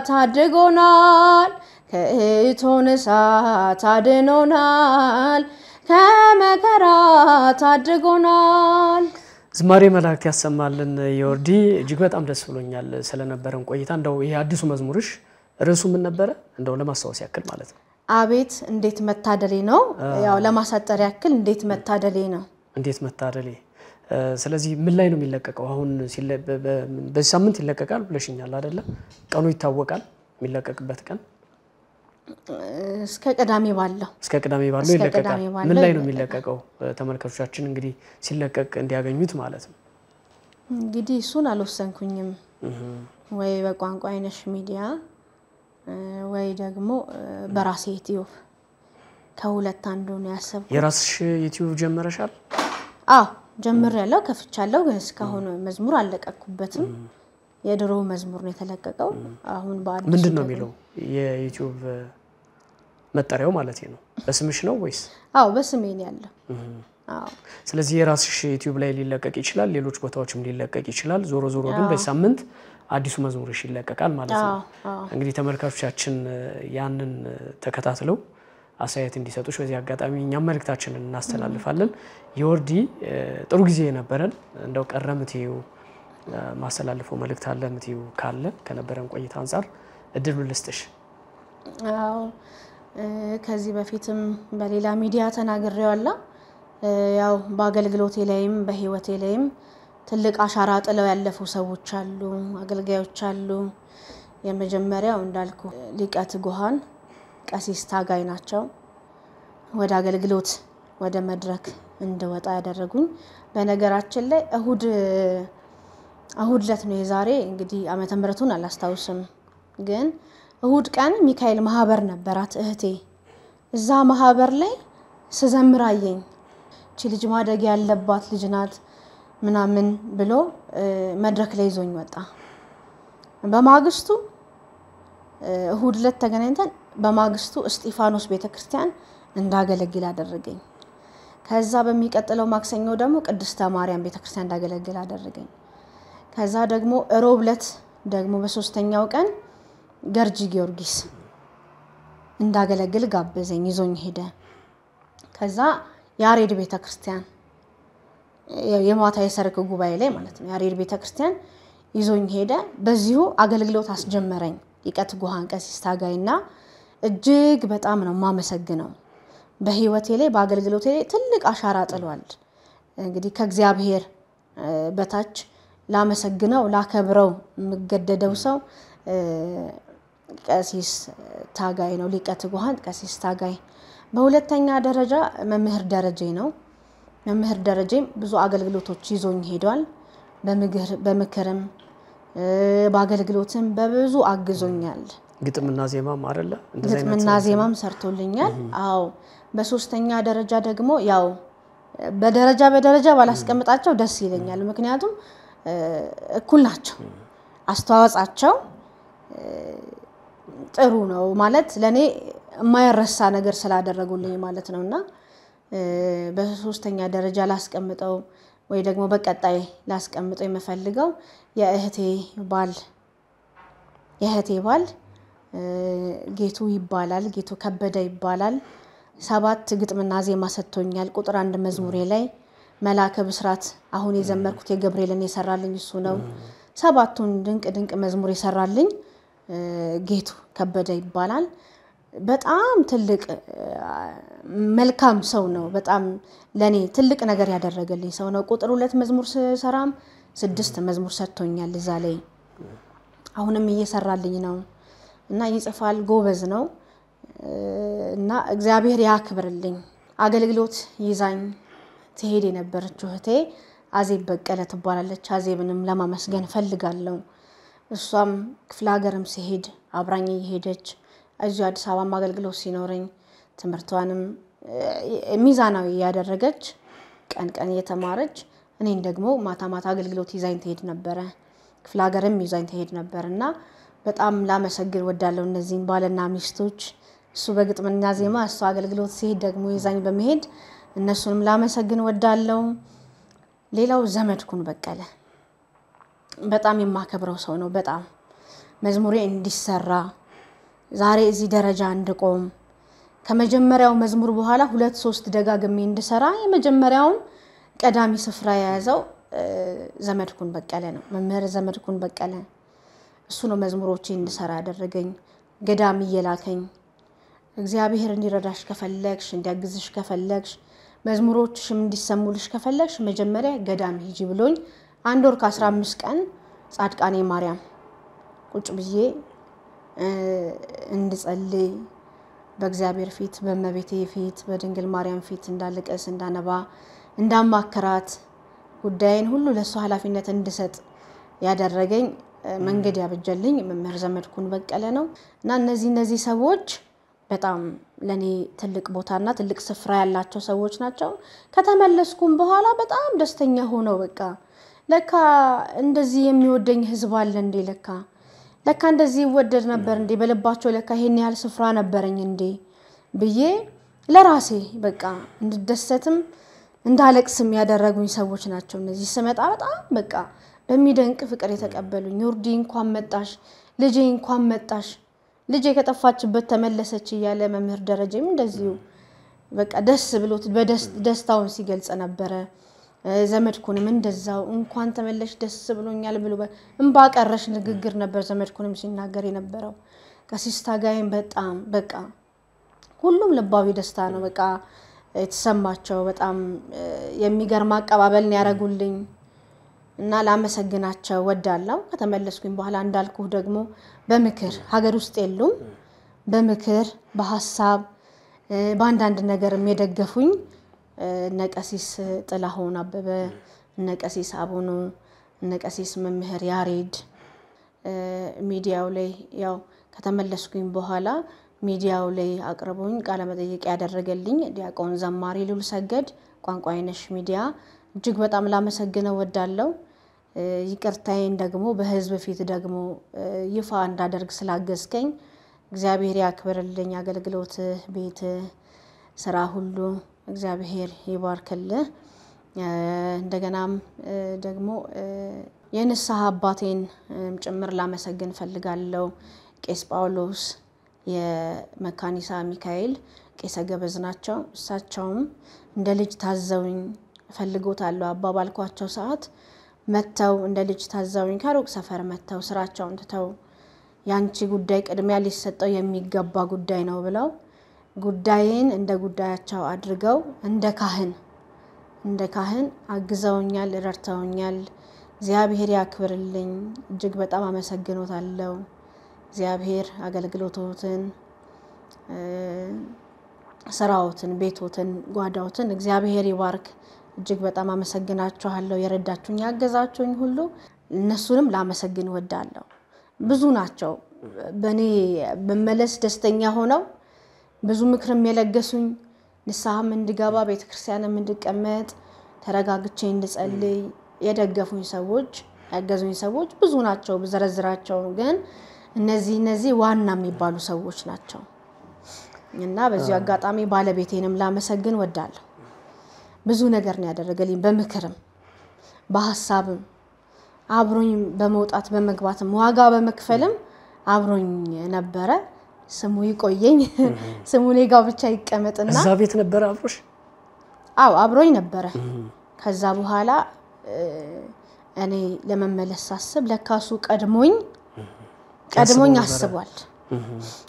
ታድጎናል ከእቶነ እሳት አድኖናል ከመከራ ታድጎናል ዝማሬ መላእክት ያሰማልን ዮርዲ እጅግ በጣም ደስ ብሎኛል ስለነበረን ቆይታ እንደው ይሄ አዲሱ መዝሙርሽ ርዕሱ ምን ነበር እንደው ለማስታወስ ያክል ማለት ነው አቤት እንዴት መታደሌ ነው ያው ለማሳጠር ያክል እንዴት መታደሌ ነው እንዴት መታደሌ ስለዚህ ምን ላይ ነው የሚለቀቀው አሁን በሳምንት ይለቀቃል ብለሽኛል አይደለ ቀኑ ይታወቃል የሚለቀቅበት ቀን እስከ ቅዳሜ ባለው ይለቀቃል ምን ላይ ነው የሚለቀቀው ተመልካቾቻችን እንግዲህ ሲለቀቅ እንዲያገኙት ማለት ነው እንግዲህ እሱን አልወሰንኩኝም ወይ በቋንቋ አይነሽ ሚዲያ ወይ ደግሞ በራሴ ዩቲዩብ ከሁለት አንዱ ነው ያሰብኩት የራስሽ ዩቲዩብ ጀመረሻል አዎ ጀምሬያለሁ ከፍቻለሁ ግን እስካሁን መዝሙር አለቀኩበትም የድሮ መዝሙር ነው የተለቀቀው አሁን በአዲስ ምንድነው የሚለው የዩቲዩብ መጠሪያው ማለት ነው በስምሽ ነው ወይስ አዎ በስሜ ነው ያለው አዎ ስለዚህ የራስሽ ዩቲዩብ ላይ ሊለቀቅ ይችላል ሌሎች ቦታዎችም ሊለቀቅ ይችላል ዞሮ ዞሮ ግን በሳምንት አዲሱ መዝሙርሽ ይለቀቃል ማለት ነው እንግዲህ ተመልካቾቻችን ያንን ተከታትለው አሳየት እንዲሰጡሽ በዚህ አጋጣሚ እኛም መልእክታችንን እናስተላልፋለን ዮርዲ ጥሩ ጊዜ ነበረን እንደው ቀረምቲው ማስተላልፈው መልእክት አለ ምቲው ካለ ከነበረን ቆይታ አንፃር እድሉ ልስጥሽ አዎ ከዚህ በፊትም በሌላ ሚዲያ ተናግሬዋለሁ ያው በአገልግሎቴ ላይም በህይወቴ ላይም ትልቅ አሻራ ጥለው ያለፉ ሰዎች አሉ አገልጋዮች አሉ የመጀመሪያው እንዳልኩ ሊቀት ጎሃን ቀሲስ ታጋይ ናቸው ወደ አገልግሎት ወደ መድረክ እንደወጣ ያደረጉኝ በነገራችን ላይ እሁድ ለት ነው የዛሬ እንግዲህ ዓመተ ምህረቱን አላስታውስም ግን እሁድ ቀን ሚካኤል ማህበር ነበራት እህቴ እዛ ማህበር ላይ ስዘምራየኝ እቺ ልጅ ማደግ ያለባት ልጅ ናት ምናምን ብሎ መድረክ ላይ ይዞኝ ወጣ በማግስቱ እሁድ ለት ተገናኝተን በማግስቱ እስጢፋኖስ ቤተክርስቲያን እንዳገለግል አደረገኝ ከዛ በሚቀጥለው ማክሰኞ ደግሞ ቅድስተ ማርያም ቤተክርስቲያን እንዳገለግል አደረገኝ ከዛ ደግሞ ሮብለት ደግሞ በሶስተኛው ቀን ገርጂ ጊዮርጊስ እንዳገለግል ጋበዘኝ ይዞኝ ሄደ ከዛ ያሬድ ቤተክርስቲያን የማታ የሰርክ ጉባኤ ላይ ማለት ነው ያሬድ ቤተክርስቲያን ይዞኝ ሄደ በዚሁ አገልግሎት አስጀመረኝ ሊቀት ጎሃን ቀሲስ ታጋይና እጅግ በጣም ነው ማመሰግነው በህይወቴ ላይ በአገልግሎቴ ላይ ትልቅ አሻራ ጥሏል እንግዲህ ከእግዚአብሔር በታች ላመሰግነው ላከብረው መገደደው ሰው ቀሲስ ታጋይ ነው ሊቀት ጎሃን ቀሲስ ታጋይ በሁለተኛ ደረጃ መምህር ደረጀ ነው መምህር ደረጀም ብዙ አገልግሎቶች ይዞኝ ሄዷል በምክርም በአገልግሎትም በብዙ አግዞኛል ግጥምና ዜማም አይደለ ግጥምና ዜማም ሰርቶልኛል አዎ በሶስተኛ ደረጃ ደግሞ ያው በደረጃ ባላስቀምጣቸው ደስ ይለኛል ምክንያቱም እኩል ናቸው አስተዋጽአቸው ጥሩ ነው ማለት ለኔ የማይረሳ ነገር ስላደረጉልኝ ማለት ነውና በሶስተኛ ደረጃ ላስቀምጠው ወይ ደግሞ በቀጣይ ላስቀምጠው የምፈልገው የእህቴ ባል ጌቱ ይባላል ጌቱ ከበደ ይባላል 7 ግጥምና ዜማ ሰጥቶኛል ቁጥር 1 መዝሙሬ ላይ መልአከ ብስራት አሁን የዘመርኩት የገብርኤልን የሰራልኝ እሱ ነው 7ቱን ድንቅ መዝሙር የሰራልኝ ጌቱ ከበደ ይባላል በጣም ትልቅ መልካም ሰው ነው በጣም ለኔ ትልቅ ነገር ያደረገልኝ ሰው ነው ቁጥር 2 መዝሙር ሰራም 6 መዝሙር ሰጥቶኛል እዛ ላይ አሁንም እየሰራልኝ ነው እና ይጽፋል ጎበዝ ነው እና እግዚአብሔር ያክብርልኝ አገልግሎት ይዛኝ ትሄድ የነበረችው እህቴ አዜብ በቀለ ትባላለች አዜብንም ለማመስገን ፈልጋለሁ እሷም ክፍለ ሀገርም ሲሄድ አብራኝ ይሄደች እዚህ አዲስ አበባ ማገልግሎት ሲኖረኝ ትምርቷንም ሚዛናዊ ያደረገች ቀን እየተማረች እኔን ደግሞ ማታ ማታ አገልግሎት ይዛኝ ትሄድ ነበር ክፍለ ሀገርም ይዛኝ ትሄድ ነበርና በጣም ላመሰግን ወዳለው እነዚህን ባልና ሚስቶች እሱ በግጥምና ዜማ እሱ አገልግሎት ሲሄድ ደግሞ ይዛኝ በመሄድ እነሱንም ላመሰግን ወዳለው ሌላው ዘመድኩን በቀለ በጣም የማከብረው ሰው ነው በጣም መዝሙሬ እንዲሰራ ዛሬ እዚህ ደረጃ እንድቆም ከመጀመሪያው መዝሙር በኋላ 2-3 ደጋግሜ እንድሰራ የመጀመሪያውን ቀዳሚ ስፍራ ያዘው ዘመድኩን በቀለ ነው መምህር ዘመድኩን በቀለ እሱ ነው መዝሙሮቼ እንድሰራ ያደረገኝ ገዳም ይላከኝ እግዚአብሔር እንዲረዳሽ ከፈለግሽ እንዲያግዝሽ ከፈለግሽ መዝሙሮችሽም እንዲሰሙልሽ ከፈለግሽ መጀመሪያ ገዳም ሂጂ ብሎኝ 1 ወር ከ15 ቀን ጻድቃኔ ማርያም ቁጭ ብዬ እንድጸልይ በእግዚአብሔር ፊት በመቤቴ ፊት በድንግል ማርያም ፊት እንዳልቀስ እንዳነባ እንዳማከራት ጉዳይን ሁሉ ለሱ ኃላፊነት እንድሰጥ ያደረገኝ መንገድ ያበጀልኝ መምህር ዘመድኩን በቀለ ነው እና እነዚህ ሰዎች በጣም ለኔ ትልቅ ቦታና ትልቅ ስፍራ ያላቸው ሰዎች ናቸው ከተመለስኩም በኋላ በጣም ደስተኛ ሆነው በቃ ለካ እንደዚህ የሚወደኝ ህዝብ አለ እንዴ ለካ እንደዚህ ወደድ ነበር እንዴ በልባቸው ለካ ይሄን ያህል ስፍራ ነበርኝ እንዴ ብዬ ለራሴ በቃ እንድደሰትም እንዳለቅስም ያደረጉኝ ሰዎች ናቸው እነዚህ ስመጣ በጣም በቃ በሚደንቅ ፍቅር የተቀበሉኝ ዮርዲ እንኳን መጣሽ ልጄ እንኳን መጣሽ ልጄ ከጠፋችበት ተመለሰች ይያለ መምህር ደረጀም እንደዚሁ በቃ ደስ ብሎት በደስታውን ሲገልጽ ነበር ዘመድኩንም እንደዛው እንኳን ተመለሽ ደስ ብሎኛል ብሎ እንባ ቀረሽ ንግግር ነበር ዘመድኩንም ሲናገር የነበረው ከሲስታ ጋይም በጣም በቃ ሁሉም ልባዊ ደስታ ነው በቃ የተሰማቸው በጣም የሚገርም አቀባበል ነው ያረጉልኝ እና ላመሰግናቸው ወዳለው ከተመለስኩኝ በኋላ እንዳልኩ ደግሞ በመከር ሀገር ውስጥ የሉም በመከር በሐሳብ ባንዳንድ ነገርም የደገፉኝ ነቀሲስ ጥላሁን አበበ ነቀሲስ አቡኑ ነቀሲስ መምህር ያሬድ ሚዲያው ላይ ያው ከተመለስኩኝ በኋላ ሚዲያው ላይ አቅርቦኝ ቃለ መጠይቅ ያደረገልኝ ዲያቆን ዘማሪ ሉል ሰገድ ቋንቋይነሽ ሚዲያ እጅግ በጣም ላመሰግነው ወዳለው ይቅርታዬን ደግሞ በህዝብ ፊት ደግሞ ይፋ እንዳደርግ ስላገዝከኝ እግዚአብሔር ያክብርልኝ አገልግሎት ቤት ስራ ሁሉ እግዚአብሔር ይባርክልህ እንደገናም ደግሞ የንስሐ አባቴን ጭምር ላመሰግን ፈልጋለሁ ቄስ ጳውሎስ የመካኒሳ ሚካኤል ቄሰ ገበዝ ናቸው እሳቸውም እንደ ልጅ ታዘውኝ ፈልጎታለሁ አባባልኳቸው ሰዓት መተው እንደ ልጅ ታዘውኝ ከሩቅ ሰፈር መተው ስራቸውን ተተው ያንቺ ጉዳይ ቅድሚያ ሊሰጠው የሚገባ ጉዳይ ነው ብለው ጉዳይን እንደ ጉዳያቸው አድርገው እንደ ካህን አግዘውኛል ረድተውኛል እግዚአብሔር ያክብርልኝ እጅግ በጣም አመሰግኖታለሁ እግዚአብሔር አገልግሎቶትን ስራዎትን ቤቶትን ጓዳዎትን እግዚአብሔር ይባርክ እጅግ በጣም አመሰግናችኋለሁ የረዳችሁኝ ያገዛችሁኝ ሁሉ እነሱንም ላመሰግን ወዳለሁ ብዙ ናቸው በኔ በመለስ ደስተኛ ሆነው ብዙ ምክርም የለገሱኝ ንስሐም እንድገባ ቤተክርስቲያንም እንድቀመጥ ተረጋግቼ እንድጸልይ የደገፉኝ ሰዎች ያገዙኝ ሰዎች ብዙ ናቸው በዘረዝራቸው ግን እነዚህ ዋና የሚባሉ ሰዎች ናቸው እና በዚህ አጋጣሚ ባለቤቴንም ላመሰግን ወዳለሁ ብዙ ነገር ነው ያደረገልኝ በመከረም በሐሳብም አብሮኝ በመውጣት በመግባትም ዋጋ በመክፈልም አብሮኝ ነበረ ስሙ ይቆየኝ ስሙ ሌጋ ብቻ ይቀመጥና እዛ ቤት ነበር አብሮሽ አው አብሮኝ ነበረ ከዛ በኋላ እኔ ለመመለስ አስብ ለካሱ ቀድሞኝ አስቧል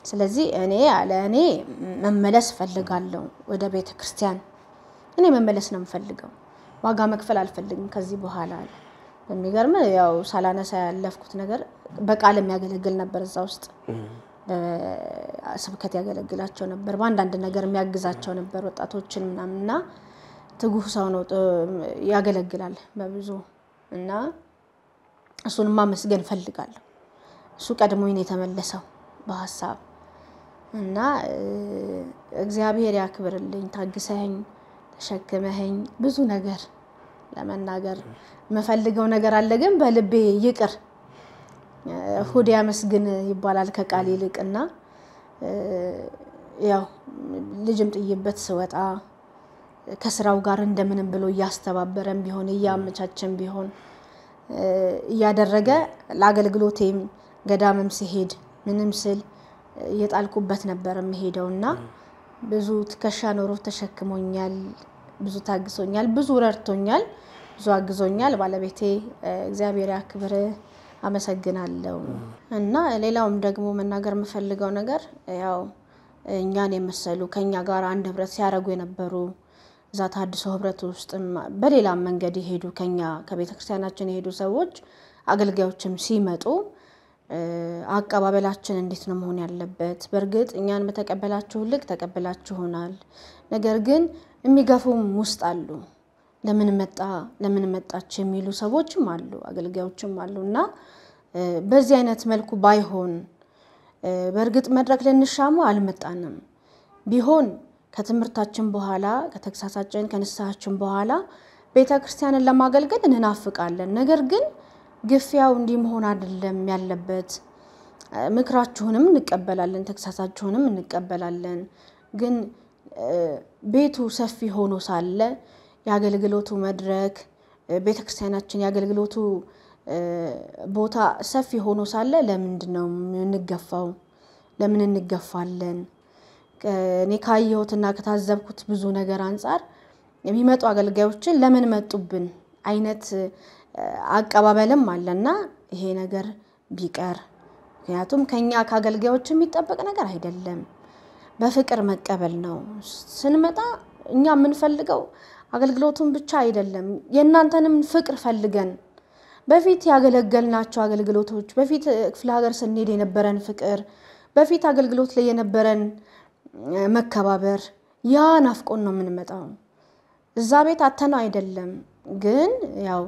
ስለዚህ እኔ መመለስ ፈልጋለሁ ወደ ቤተክርስቲያን እኔ መመለስ ነው የምፈልገው ዋጋ መክፈል አልፈልግም ከዚህ በኋላ በሚገርም ያው ሳላነሳ ያለፍኩት ነገር በቃልም ያገለግል ነበር እዛ ውስጥ በስብከት ያገለግላቸው ነበር በአንዳንድ ነገር የሚያግዛቸው ነበር ወጣቶችን ምናምንና ትጉህ ሰው ነው ያገለግላል በብዙ እና እሱን ማመስገን ፈልጋለሁ እሱ ቀድሞኝ ነው የተመለሰው በሐሳብ እና እግዚአብሔር ያክብርልኝ ታግሰኝ ተሸክመኝ ብዙ ነገር ለመናገር መፈልገው ነገር አለ ግን በልቤ ይቅር ሁድ ያመስግን ይባላል ከቃል ይልቅና ያው ልጅም ጥይበት ስወጣ ከስራው ጋር እንደምንም ብሎ ያስተባበረም ቢሆን ያመቻቸም ቢሆን ያደረገ ለአገልግሎቴም ገዳምም ሲሄድ ምንም ስል የጣልኩበት ነበር መሄደውና ብዙ ትከሻ ኖሮ ተሸክሞኛል ብዙ ታግሶኛል ብዙ ረድቶኛል ብዙ አግዞኛል ባለቤቴ እግዚአብሔር ያክብር አመሰግናለሁ እና ሌላውም ደግሞ መናገር መፈልገው ነገር ያው እኛን የመሰሉ ከኛ ጋር አንድ ህብረት ሲያረጉ የነበሩ ዛታ አዲስ ህብረት ውስጥ በሌላ መንገድ ይሄዱ ከኛ ከቤተክርስቲያናችን ይሄዱ ሰዎች አገልጋዮችም ሲመጡ አቀባበላችን እንዴት ነው መሆን ያለበት በርግጥ እኛን በተቀበላችሁ ልክ ተቀበላችሁናል ነገር ግን የሚገፉም ውስጥ አሉ ለምን መጣች የሚሉ ሰዎችም አሉ አገልጋዮችም አሉና በዚህ አይነት መልኩ ባይሆን በርግጥ መድረክ ለንሻሙ አልመጣንም ቢሆን ከትምርታችን በኋላ ከተክሳሳችን ከንስሐችን በኋላ ቤተክርስቲያንን ለማገልገል እንናፍቃለን ነገር ግን ግፊያው እንዲ መሆን አይደለም ያለበት ምክራችሁንም እንቀበላለን ተክሳሳችሁንም እንቀበላለን ግን ቤቱ ሰፊ ሆኖ ሳለ ያገልግሎቱ መድረክ ቤተክርስቲያናችን ያገልግሎቱ ቦታ ሰፊ ሆኖ ሳለ ለምንድነው እንገፋው ለምን እንገፋለን እኔ ካየሁትና ከታዘብኩት ብዙ ነገር አንፃር የሚመጡ አገልጋዮችን ለምን መጡብን አይነት አቀባበልም አለና ይሄ ነገር ቢቀር ምክንያቱም ከኛ ካገልጋዮች የሚጠበቅ ነገር አይደለም በፍቅር መቀበል ነው ስንመጣ እኛ ምንፈልገው አገልግሎቱን ብቻ አይደለም የናንተንም ፍቅር ፈልገን በፊት ያገለገልናቸው አገልግሎቶች በፊት ክፍለ ሀገር ስንሄድ የነበረን ፍቅር በፊት አገልግሎት ላይ የነበረን መከባበር ያ ናፍቆን ነው ምንመጣው እዛ ቤት አተነው አይደለም ግን ያው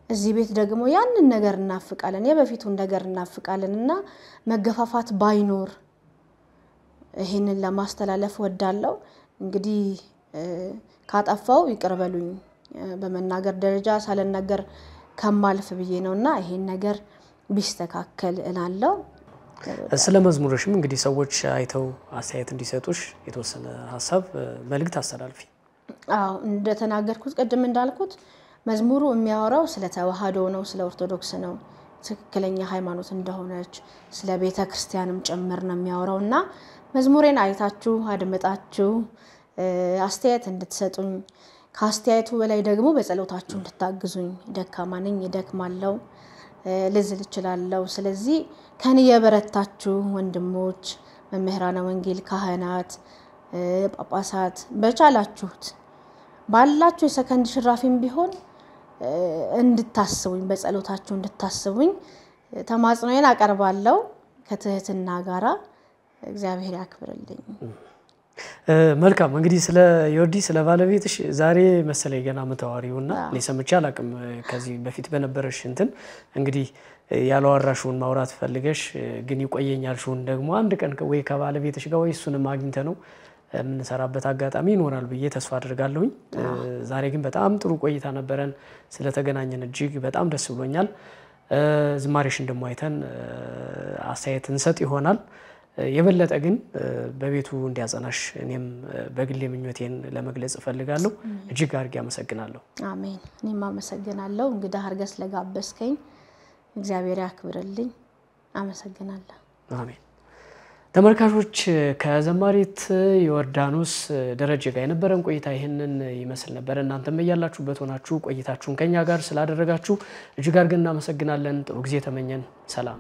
እዚህ ቤት ደግሞ ያንን ነገር እናፍቃለን የበፊቱን ነገር እናፍቃለንና መገፋፋት ባይኖር ይሄንን ለማስተላለፍ ወዳለው እንግዲህ ካጣፋው ይቀርበሉኝ በመናገር ደረጃ ሳለናገር ከማልፍ ብዬ ነውና ይሄን ነገር ቢስተካከል እላለሁ ስለ መዝሙርሽም እንግዲህ ሰዎች አይተው አስተያየት እንዲሰጡሽ የተወሰነ ሐሳብ መልእክት አስተላልፊ አዎ እንደተናገርኩት ቀደም እንዳልኩት መዝሙሩ የሚያወራው ስለ ተዋህዶ ነው ስለ ኦርቶዶክስ ነው ትክክለኛ ሃይማኖት እንደሆነች ስለ ቤተክርስቲያንም ጭምር ነው የሚያወራውና መዝሙሬን አይታችሁ አድምጣችሁ አስተያየት እንድትሰጡኝ ካስተያየቱ በላይ ደግሞ በጸሎታችሁ እንድታግዙኝ ደካማ ነኝ ይደክማለሁ ልዝል ይችላልው ስለዚህ ከኔ የበረታችሁ ወንድሞች መምህራነ ወንጌል ካህናት ጳጳሳት በቻላችሁት ባላችሁ የሰከንድ ሽራፊም ቢሆን እንድታስቡኝ በጸሎታችሁ እንድታስቡኝ ተማጽኖዬን አቀርባለሁ ከትህትና ጋራ እግዚአብሔር ያክብርልኝ መልካም እንግዲህ ስለ ዮርዲ ስለ ባለቤትሽ ዛሬ መሰለኝ ገና መተዋሪውና ለሰምቻ አላቅም ከዚህ በፊት በነበረሽ እንትን እንግዲህ ያለዋራሹን ማውራት ፈልገሽ ግን ይቆየኛል ሹን ደግሞ አንድ ቀን ወይ ከባለቤትሽ ጋር ወይ እሱን ማግኝተ ነው ምንሰራበት አጋጣሚ ይኖራል ብዬ ተስፋ አድርጋለሁኝ ዛሬ ግን በጣም ጥሩ ቆይታ ነበረን ስለተገናኘን እጅግ በጣም ደስ ብሎኛል ዝማሬሽ እንደማይተን አስተያየት እንሰጥ ይሆናል የበለጠ ግን በቤቱ እንዲያጸናሽ እኔም በግሌ ምኞቴን ለመግለጽ ፈልጋለሁ እጅግ አርጌ አመሰግናለሁ አሜን እኔም አመሰግናለሁ እንግዲህ አርገስ ለጋበስከኝ እግዚአብሔር ያክብርልኝ አመሰግናለሁ አሜን ተመልካቾች ከዘማሪት ዮርዳኖስ ደረጀ ጋር የነበረን ቆይታ ይሄንን ይመስል ነበር እናንተም በያላችሁበት ሆናችሁ ቆይታችሁን ከኛ ጋር ስላደረጋችሁ እጅግ አርገን እናመሰግናለን ጥሩ ጊዜ ተመኘን ሰላም